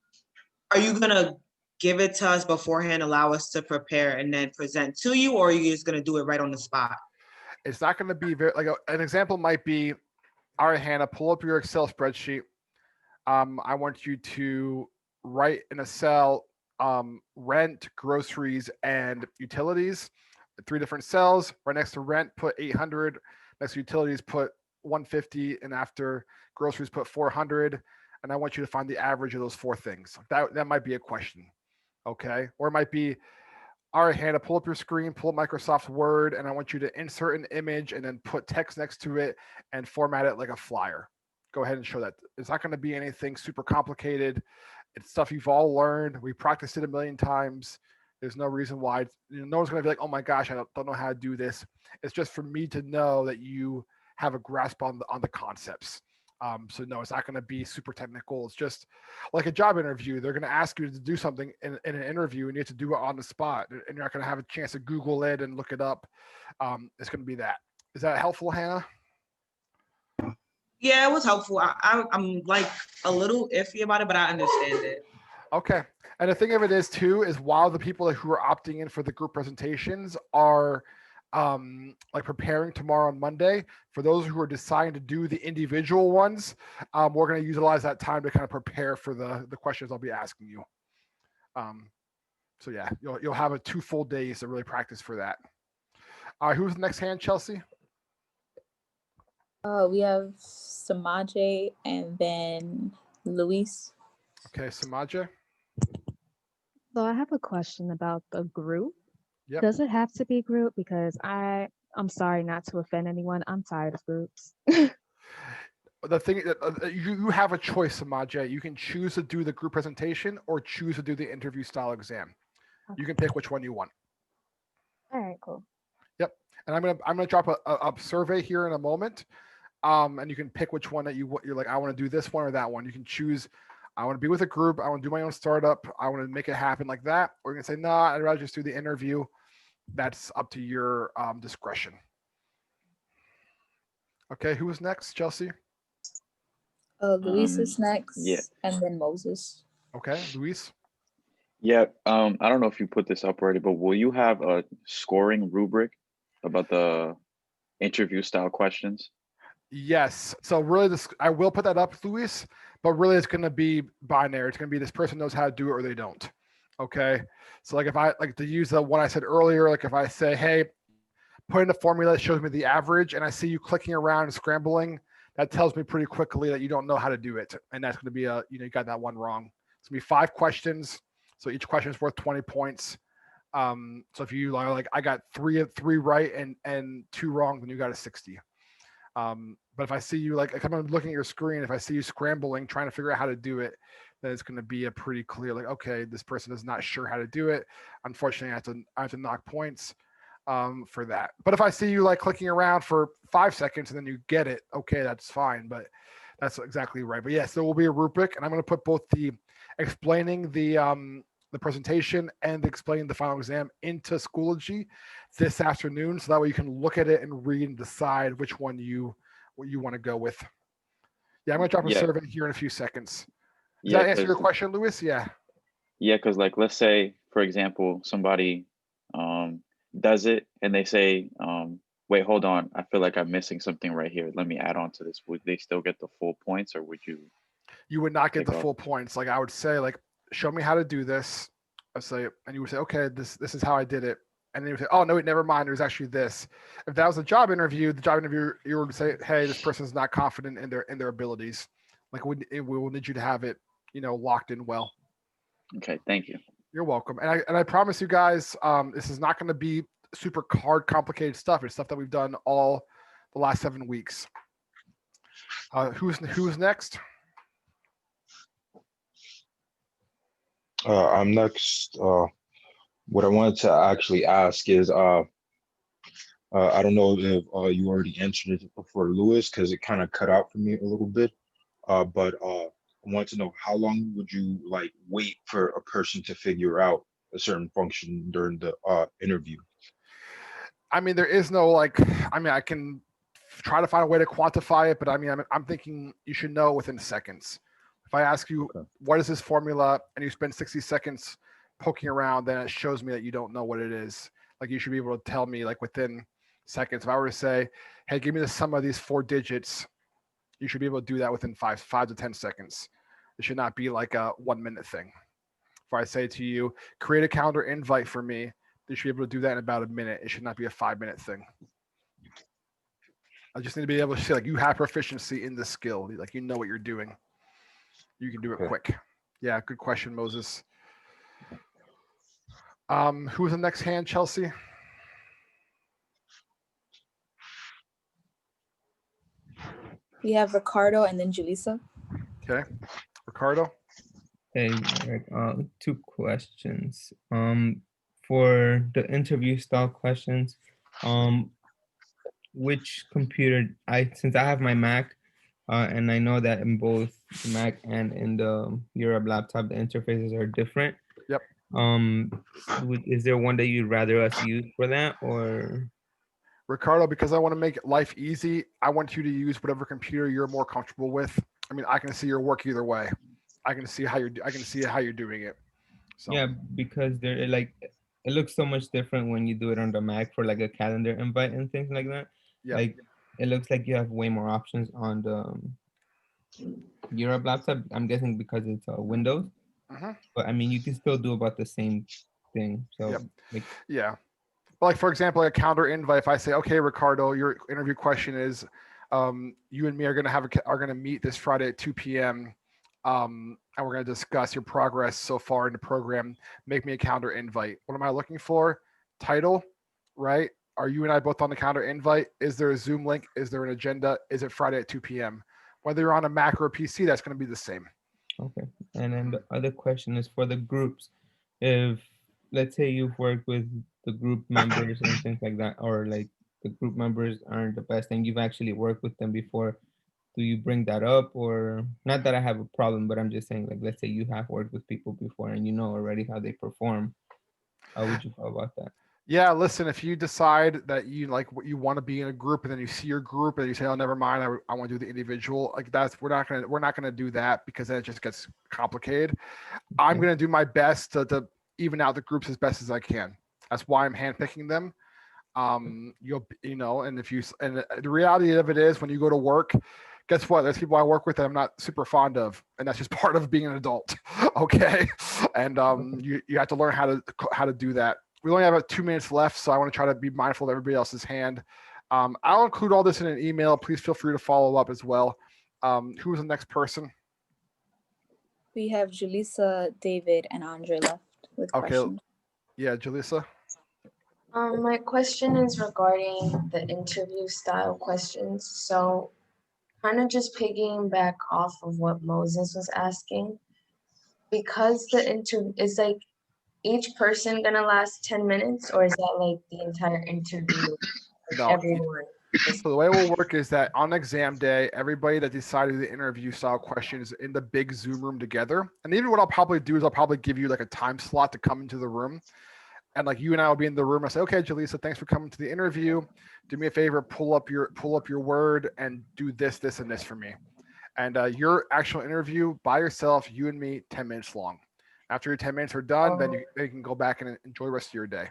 are you going to give it to us beforehand, allow us to prepare, and then present to you, or are you just going to do it right on the spot? It's not going to be very, an example might be, all right, Hannah, pull up your Excel spreadsheet. I want you to write in a cell rent, groceries, and utilities. 3 different cells. Right next to rent, put 800. Next to utilities, put 150. And after groceries, put 400. And I want you to find the average of those 4 things. That might be a question. Okay. Or it might be, all right, Hannah, pull up your screen, pull up Microsoft Word, and I want you to insert an image and then put text next to it and format it like a flyer. Go ahead and show that. It's not going to be anything super complicated. It's stuff you've all learned. We practiced it a million times. There's no reason why. No one's going to be like, oh my gosh, I don't know how to do this. It's just for me to know that you have a grasp on the concepts. So no, it's not going to be super technical. It's just like a job interview. They're going to ask you to do something in an interview, and you have to do it on the spot. And you're not going to have a chance to Google it and look it up. It's going to be that. Is that helpful, Hannah? Yeah, it was helpful. I'm like a little iffy about it, but I understand it. Okay. And the thing of it is too, is while the people who are opting in for the group presentations are like preparing tomorrow on Monday, for those who are deciding to do the individual ones, we're going to utilize that time to kind of prepare for the questions I'll be asking you. So yeah, you'll have 2 full days to really practice for that. Who's the next hand, Chelsea? We have Samaje and then Luis. Okay, Samaje. So I have a question about the group. Yep. Does it have to be group? Because I'm sorry not to offend anyone. I'm tired of groups. The thing you have a choice, Samaje. You can choose to do the group presentation or choose to do the interview style exam. Okay. You can pick which one you want. All right, cool. Yep. And I'm gonna drop a survey here in a moment. And you can pick which one that you're like, I want to do this one or that one. You can choose, I want to be with a group, I want to do my own startup, I want to make it happen like that. Or you can say, no, I'd rather just do the interview. That's up to your discretion. Okay, who is next, Chelsea? Luis is next. Yeah. And then Moses. Okay, Luis. Yeah, I don't know if you put this up already, but will you have a scoring rubric about the interview style questions? Yes. So really, I will put that up, Luis, but really it's going to be binary. It's going to be this person knows how to do it or they don't. Okay. So like if I like to use the one I said earlier, like if I say, hey, put in a formula that shows me the average and I see you clicking around and scrambling, that tells me pretty quickly that you don't know how to do it. And that's going to be you got that one wrong. It's going to be 5 questions. So each question is worth 20 points. So if you are like, I got 3 right and 2 wrong, then you got a 60. But if I see you like, if I'm looking at your screen, if I see you scrambling, trying to figure out how to do it, then it's going to be a pretty clear, like, okay, this person is not sure how to do it. Unfortunately, I have to knock points for that. But if I see you like clicking around for 5 seconds and then you get it, okay, that's fine. But that's exactly right. But yes, there will be a rubric, and I'm going to put both the explaining the presentation and explaining the final exam into Schoology this afternoon, so that way you can look at it and read and decide which one you want to go with. Yeah, I'm going to drop a survey here in a few seconds. Does that answer your question, Lewis? Yeah. Yeah, because like let's say, for example, somebody does it and they say, wait, hold on, I feel like I'm missing something right here. Let me add on to this. Would they still get the full points, or would you? You would not get the take off? full points. Like I would say, like, show me how to do this. I say, and you would say, okay, this is how I did it. And then you would say, oh no, wait, never mind. There's actually this. If that was a job interview, the job interviewer, you would say, hey, this person's not confident in their abilities. Like we will need you to have it, locked in well. Okay, thank you. You're welcome. And I promise you guys, this is not going to be super hard, complicated stuff. It's stuff that we've done all the last 7 weeks. Who's next? I'm next. What I wanted to actually ask is, I don't know if you already answered it for Lewis, because it kind of cut out for me a little bit. But I wanted to know, how long would you like wait for a person to figure out a certain function during the interview? I mean, there is no I can try to find a way to quantify it, but I mean, I'm thinking you should know within seconds. If I ask you, what is this formula, and you spend 60 seconds poking around, then it shows me that you don't know what it is. Like you should be able to tell me like within seconds. If I were to say, hey, give me the sum of these 4 digits, you should be able to do that within 5 to 10 seconds. It should not be like a 1 minute thing. If I say to you, create a calendar invite for me, you should be able to do that in about a minute. It should not be a 5-minute thing. I just need to be able to say like you have proficiency in this skill. Like you know what you're doing. You can do it quick. Yeah, good question, Moses. Who's the next hand, Chelsea? We have Ricardo and then Julissa. Okay, Ricardo. Hey, Eric, 2 questions. For the interview style questions, which computer, since I have my Mac, and I know that in both the Mac and in the Europe laptop, the interfaces are different. Yep. Is there one that you'd rather us use for that, or? Ricardo, because I want to make life easy, I want you to use whatever computer you're more comfortable with. I mean, I can see your work either way. I can see how you're doing it. So. Yeah, because they're like, it looks so much different when you do it on the Mac for like a calendar invite and things like that. Yeah. Like it looks like you have way more options on the Europe laptop. I'm guessing because it's Windows. But I mean, you can still do about the same thing. So yeah. Like for example, like a calendar invite. If I say, okay, Ricardo, your interview question is, you and me are gonna meet this Friday at 2 p.m. And we're gonna discuss your progress so far in the program. Make me a calendar invite. What am I looking for? Title, right? Are you and I both on the calendar invite? Is there a Zoom link? Is there an agenda? Is it Friday at 2 p.m.? Whether you're on a Mac or a PC, that's going to be the same. Okay. And then the other question is for the groups. If let's say you've worked with the group members and things like that, or like the group members aren't the best and you've actually worked with them before, do you bring that up? Or not that I have a problem, but I'm just saying, like, let's say you have worked with people before and you know already how they perform. How would you go about that? Yeah, listen, if you decide that you like what you want to be in a group and then you see your group and you say, oh, never mind, I want to do the individual, like we're not gonna do that, because then it just gets complicated. I'm gonna do my best to even out the groups as best as I can. That's why I'm handpicking them. And the reality of it is, when you go to work, guess what? There's people I work with that I'm not super fond of, and that's just part of being an adult. Okay, and you have to learn how to do that. We only have about 2 minutes left, so I want to try to be mindful of everybody else's hand. I'll include all this in an email. Please feel free to follow up as well. Who's the next person? We have Julissa, David, and Andre left with Okay, questions. yeah, Julissa. My question is regarding the interview style questions. So kind of just piggying off of what Moses was asking, because the interview is like each person gonna last 10 minutes, or is that like the entire interview? Like No. everyone. So the way it will work is that on exam day, everybody that decided the interview style questions in the big Zoom room together. And even what I'll probably do is I'll probably give you like a time slot to come into the room. And like you and I will be in the room. I say, okay, Jaleesa, thanks for coming to the interview. Do me a favor, pull up your word and do this, and this for me. And your actual interview by yourself, you and me, 10 minutes long. After your 10 minutes are done, then you can go back and enjoy the rest of your day.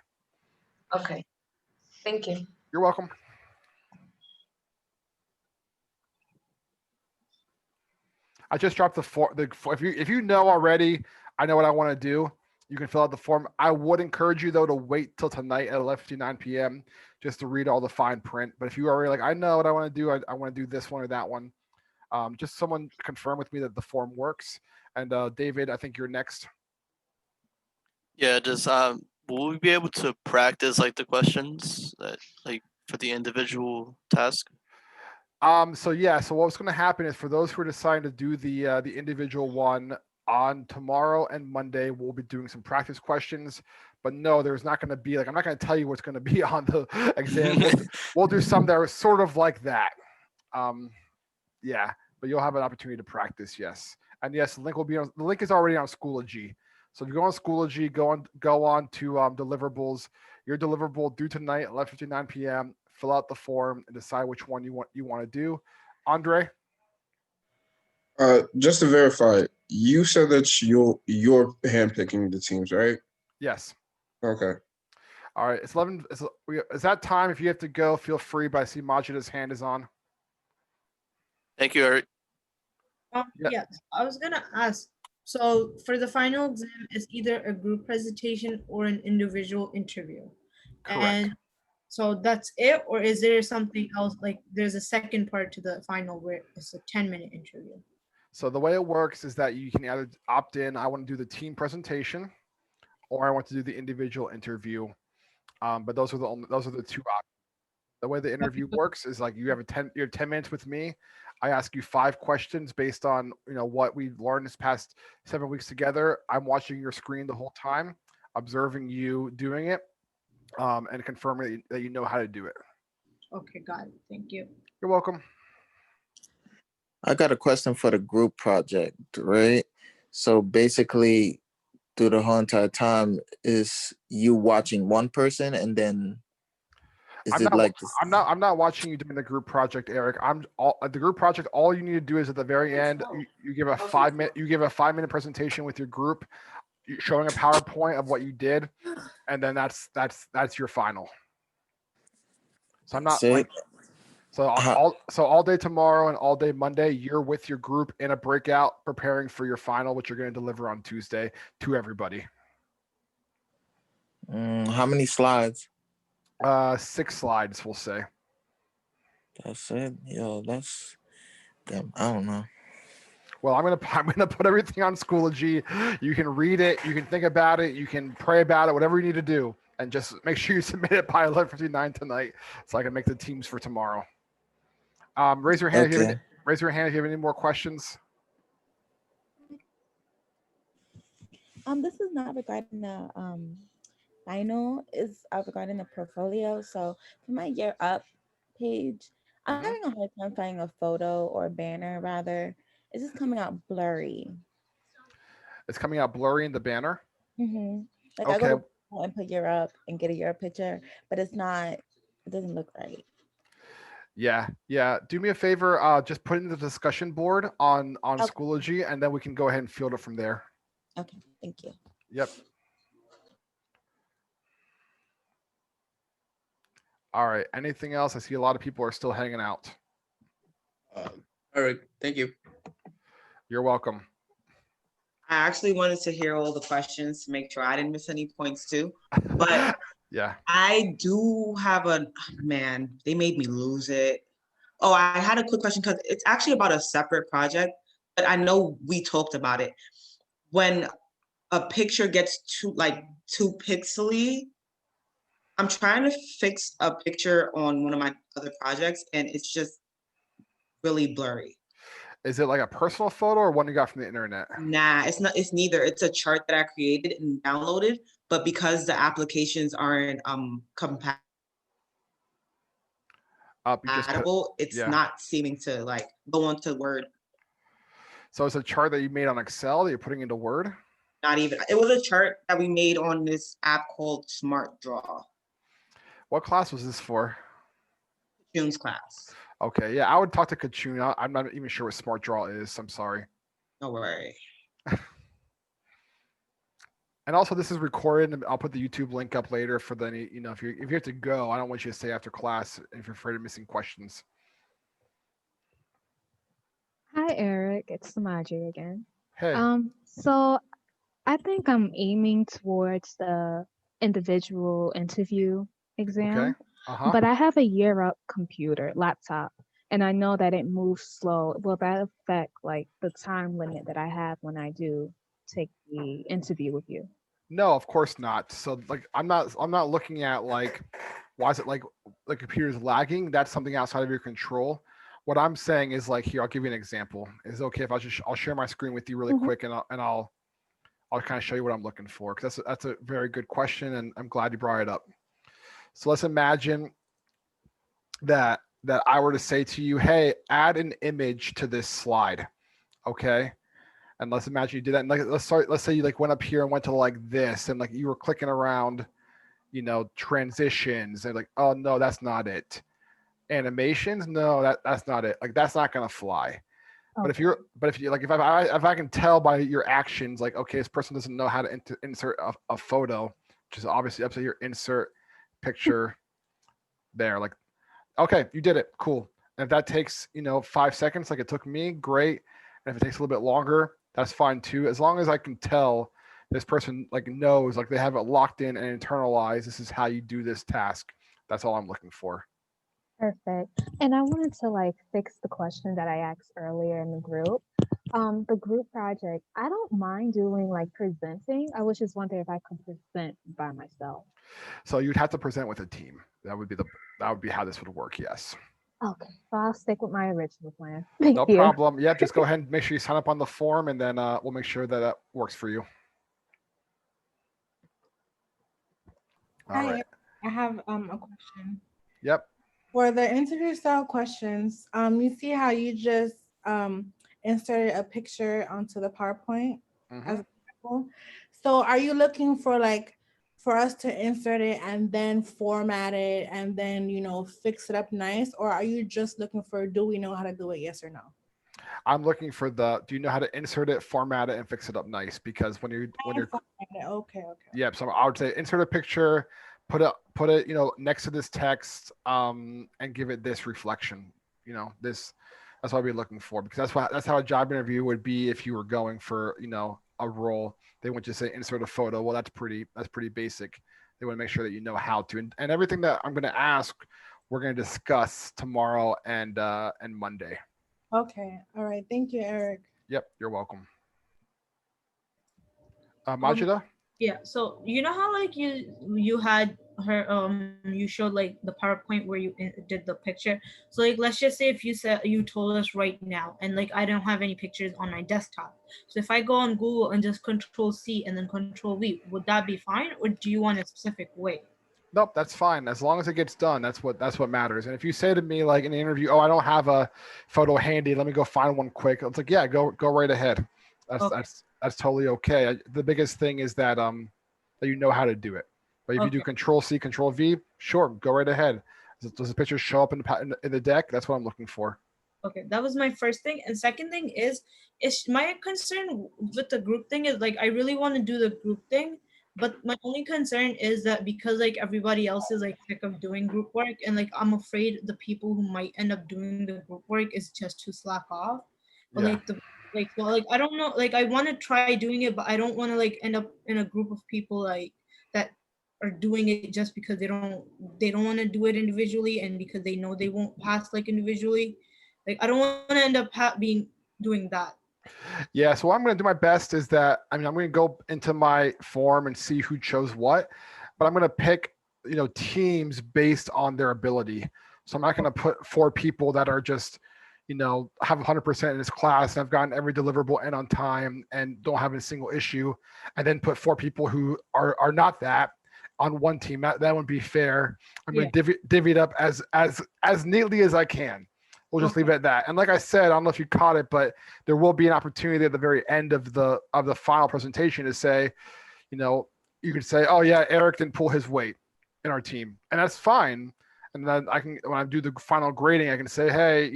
Okay. Thank you. You're welcome. I just dropped the form. If you know already, I know what I want to do. You can fill out the form. I would encourage you though to wait till tonight at 11:59 p.m. just to read all the fine print. But if you are already like, I know what I want to do. I want to do this one or that one. Just someone confirm with me that the form works. And David, I think you're next. Yeah, will we be able to practice like the questions that like for the individual task? So what's going to happen is for those who are deciding to do the individual one on tomorrow and Monday, we'll be doing some practice questions. But no, there's not going to be I'm not going to tell you what's going to be on the exam. We'll do some that are sort of like that. Yeah, but you'll have an opportunity to practice. Yes, and yes, the link is already on Schoology. So if you go on Schoology, go on to deliverables. Your deliverable due tonight at 11:59 p.m. Fill out the form and decide which one you want to do. Andre? Just to verify, you said that you're handpicking the teams, right? Yes. Okay. All right. It's 11. Is that time? If you have to go, feel free. But I see Majida's hand is on. Thank you, Eric. Yeah, I was gonna ask. So for the final exam, it's either a group presentation or an individual interview. Correct. And so that's it, or is there something else? Like there's a second part to the final where it's a 10-minute interview. So the way it works is that you can either opt in. I want to do the team presentation, or I want to do the individual interview. But those are the two options. The way the interview works is like you have 10 minutes with me. I ask you 5 questions based on what we've learned this past 7 weeks together. I'm watching your screen the whole time, observing you doing it, and confirming that you know how to do it. Okay, got it. Thank you. You're welcome. I got a question for the group project, right? So basically, through the whole entire time, is you watching one person and then I'm not watching you doing the group project, Eric. The group project. All you need to do is at the very end, you give a 5-minute presentation with your group, showing a PowerPoint of what you did, and then that's your final. So I'm not all day tomorrow and all day Monday, you're with your group in a breakout preparing for your final, which you're going to deliver on Tuesday to everybody. How many slides? 6 slides, we'll say. That's it. Yo, that's damn. I don't know. Well, I'm gonna put everything on Schoology. You can read it, you can think about it, you can pray about it, whatever you need to do, and just make sure you submit it by 11:59 tonight, so I can make the teams for tomorrow. Raise your hand. Okay. Raise your hand if you have any more questions. This is not regarding the final, is regarding the portfolio. So for my Year Up page, I'm having a hard time finding a photo or a banner rather. It's just coming out blurry. It's coming out blurry in the banner? Mm-hmm. Like Okay. I go to and put Year Up and get a Year Up picture, but it doesn't look right. Yeah. Do me a favor, just put it in the discussion board on Okay. Schoology, and then we can go ahead and field it from there. Okay, thank you. Yep. All right. Anything else? I see a lot of people are still hanging out. All right. Thank you. You're welcome. I actually wanted to hear all the questions to make sure I didn't miss any points too. But Yeah. I do have man, they made me lose it. Oh, I had a quick question because it's actually about a separate project, but I know we talked about it. When a picture gets too pixely, I'm trying to fix a picture on one of my other projects and it's just really blurry. Is it like a personal photo or one you got from the internet? Nah, it's not. It's neither. It's a chart that I created and downloaded, but because the applications aren't compatible, it's yeah. not seeming to like go onto Word. So it's a chart that you made on Excel that you're putting into Word? Not even. It was a chart that we made on this app called Smart Draw. What class was this for? June's class. Okay, yeah, I would talk to Kachuna. I'm not even sure what Smart Draw is. I'm sorry. No worry. And also, this is recorded, and I'll put the YouTube link up later for the, if you have to go, I don't want you to stay after class if you're afraid of missing questions. Hi, Eric. It's Samaji again. Hey. So I think I'm aiming towards the individual interview exam, Okay. Uh-huh. but I have a year up computer laptop, and I know that it moves slow. Will that affect like the time limit that I have when I do take the interview with you? No, of course not. So like I'm not looking at like why is it like the computer's lagging? That's something outside of your control. What I'm saying is like here, I'll give you an example. Is it okay if I'll share my screen with you really quick and I'll kind of show you what I'm looking for, because that's a very good question and I'm glad you brought it up. So let's imagine that I were to say to you, hey, add an image to this slide. Okay. And let's imagine you did that. And like, let's say you like went up here and went to like this, and like you were clicking around, transitions, and like, oh no, that's not it. Animations, no, that's not it. Like that's not gonna fly. Okay. But if you if I can tell by your actions, like, okay, this person doesn't know how to insert a photo, which is obviously up to your insert picture there. Like, okay, you did it, cool. And if that takes 5 seconds, like it took me, great. And if it takes a little bit longer, that's fine too. As long as I can tell this person like knows, like they have it locked in and internalized, this is how you do this task. That's all I'm looking for. Perfect. And I wanted to like fix the question that I asked earlier in the group. The group project, I don't mind doing like presenting. I was just wondering if I could present by myself. So you'd have to present with a team. That would be how this would work. Yes. Okay, so I'll stick with my original plan. Thank no you. problem. Yeah, just go ahead and make sure you sign up on the form, and then we'll make sure that works for you. All right. I have a question. Yep. For the interview style questions, you see how you just inserted a picture onto the PowerPoint as an example. So are you looking for for us to insert it and then format it and then fix it up nice, or are you just looking for do we know how to do it, yes or no? I'm looking for do you know how to insert it, format it, and fix it up nice? Because when you're okay. Yeah, so I would say insert a picture, put it next to this text, and give it this reflection. That's what I'd be looking for, because that's how a job interview would be if you were going for a role. They wouldn't just say insert a photo. Well, that's pretty basic. They want to make sure that you know how to, and everything that I'm going to ask, we're going to discuss tomorrow and Monday. Okay. All right. Thank you, Eric. Yep. You're welcome. Majida? Yeah, so you know how like you had her you showed like the PowerPoint where you did the picture. So like let's just say if you told us right now, and like I don't have any pictures on my desktop. So if I go on Google and just Control-C and then Control-V, would that be fine, or do you want a specific way? Nope, that's fine. As long as it gets done, that's what matters. And if you say to me like in the interview, oh, I don't have a photo handy, let me go find one quick. It's like, yeah, go right ahead. That's totally okay. The biggest thing is that you know how to do it. But if you do Control-C, Control-V, sure, go right ahead. Does the picture show up in the deck? That's what I'm looking for. Okay, that was my first thing. And second thing is my concern with the group thing is like I really want to do the group thing, but my only concern is that because like everybody else is like sick of doing group work, and like I'm afraid the people who might end up doing the group work is just to slack off. But like Like, so like, I don't know, like, I want to try doing it, but I don't want to like end up in a group of people like that are doing it just because they don't want to do it individually and because they know they won't pass like individually. Like, I don't want to end up doing that. Yeah, so what I'm going to do my best is that, I mean, I'm going to go into my form and see who chose what, but I'm going to pick, teams based on their ability. So I'm not going to put 4 people that are just, have 100% in this class and have gotten every deliverable in on time and don't have a single issue, and then put 4 people who are not that on one team. That wouldn't be fair. I'm going to divvy it up as neatly as I can. We'll just leave it at that. And like I said, I don't know if you caught it, but there will be an opportunity at the very end of the final presentation to say, you could say, oh yeah, Eric didn't pull his weight in our team, and that's fine. And then when I do the final grading, I can say, hey,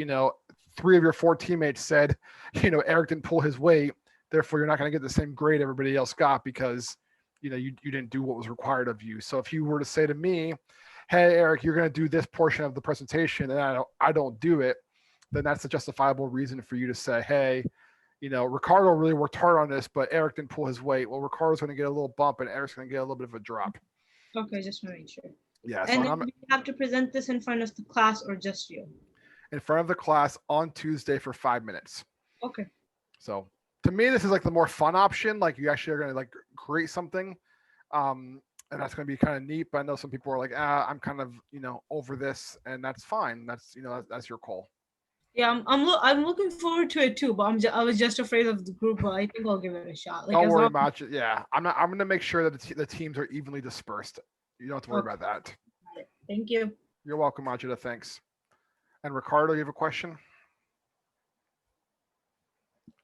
3 of your 4 teammates said, Eric didn't pull his weight, therefore you're not going to get the same grade everybody else got because, you didn't do what was required of you. So if you were to say to me, hey, Eric, you're going to do this portion of the presentation and I don't do it, then that's a justifiable reason for you to say, hey, Ricardo really worked hard on this, but Eric didn't pull his weight. Well, Ricardo's going to get a little bump and Eric's going to get a little bit of a drop. Okay, just to make sure. Yeah. So And then you have to present this in front of the class or just you? In front of the class on Tuesday for 5 minutes. Okay. So to me, this is like the more fun option. Like you actually are going to like create something. And that's going to be kind of neat. But I know some people are like, I'm kind of, over this, and that's fine. That's, that's your call. Yeah, I'm looking forward to it too, but I was just afraid of the group, but I think I'll give it a shot. Like, Don't worry about it. Yeah, I'm going to make sure that the teams are evenly dispersed. You don't have to worry about that. Thank you. You're welcome, Majida. Thanks. And Ricardo, you have a question?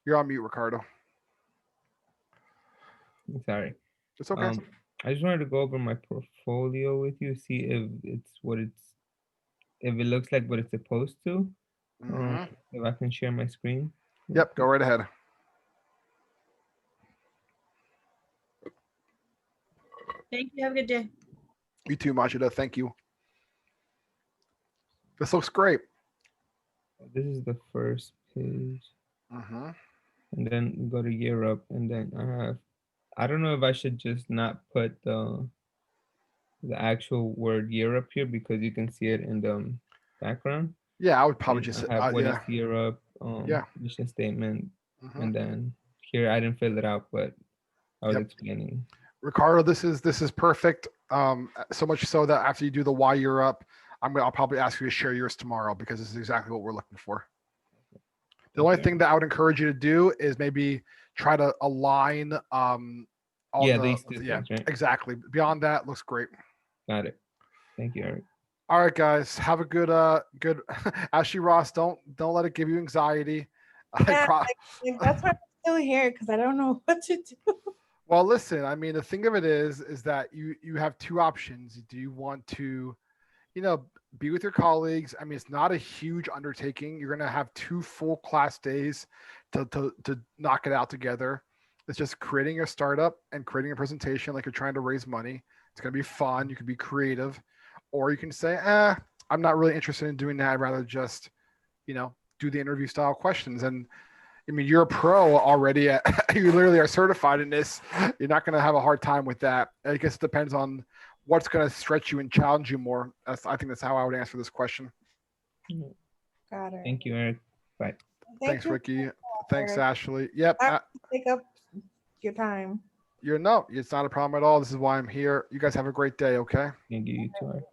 You're on mute, Ricardo. Sorry. It's okay. I just wanted to go over my portfolio with you, see if it looks like what it's supposed to. If I can share my screen. Yep, go right ahead. Thank you. Have a good day. You too, Majida. Thank you. This looks great. This is the first page. And then we go to Europe, and then I don't know if I should just not put the actual word Europe here because you can see it in the background. Yeah, I would probably just have what is Europe, mission statement, and then here I didn't fill it out, but I was explaining. Ricardo, this is perfect. So much so that after you do the why Europe, I'll probably ask you to share yours tomorrow because this is exactly what we're looking for. The only thing that I would encourage you to do is maybe try to align these two things, right? Exactly. Beyond that, looks great. Got it. Thank you, Eric. All right, guys. Have a good Ashley Ross, don't let it give you anxiety. Yeah, that's why I'm still here because I don't know what to do. Well, listen, I mean, the thing of it is that you have 2 options. Do you want to, be with your colleagues? I mean, it's not a huge undertaking. You're going to have 2 full class days to knock it out together. It's just creating a startup and creating a presentation like you're trying to raise money. It's going to be fun. You can be creative, or you can say, I'm not really interested in doing that. I'd rather just, do the interview style questions. And I mean, you're a pro already. You literally are certified in this. You're not going to have a hard time with that. I guess it depends on what's going to stretch you and challenge you more. I think that's how I would answer this question. Got it. Thank you, Eric. Bye. Thanks, Ricky. Thanks, Ashley. Yep. Take up your time. It's not a problem at all. This is why I'm here. You guys have a great day, okay? Thank you, you too, Eric.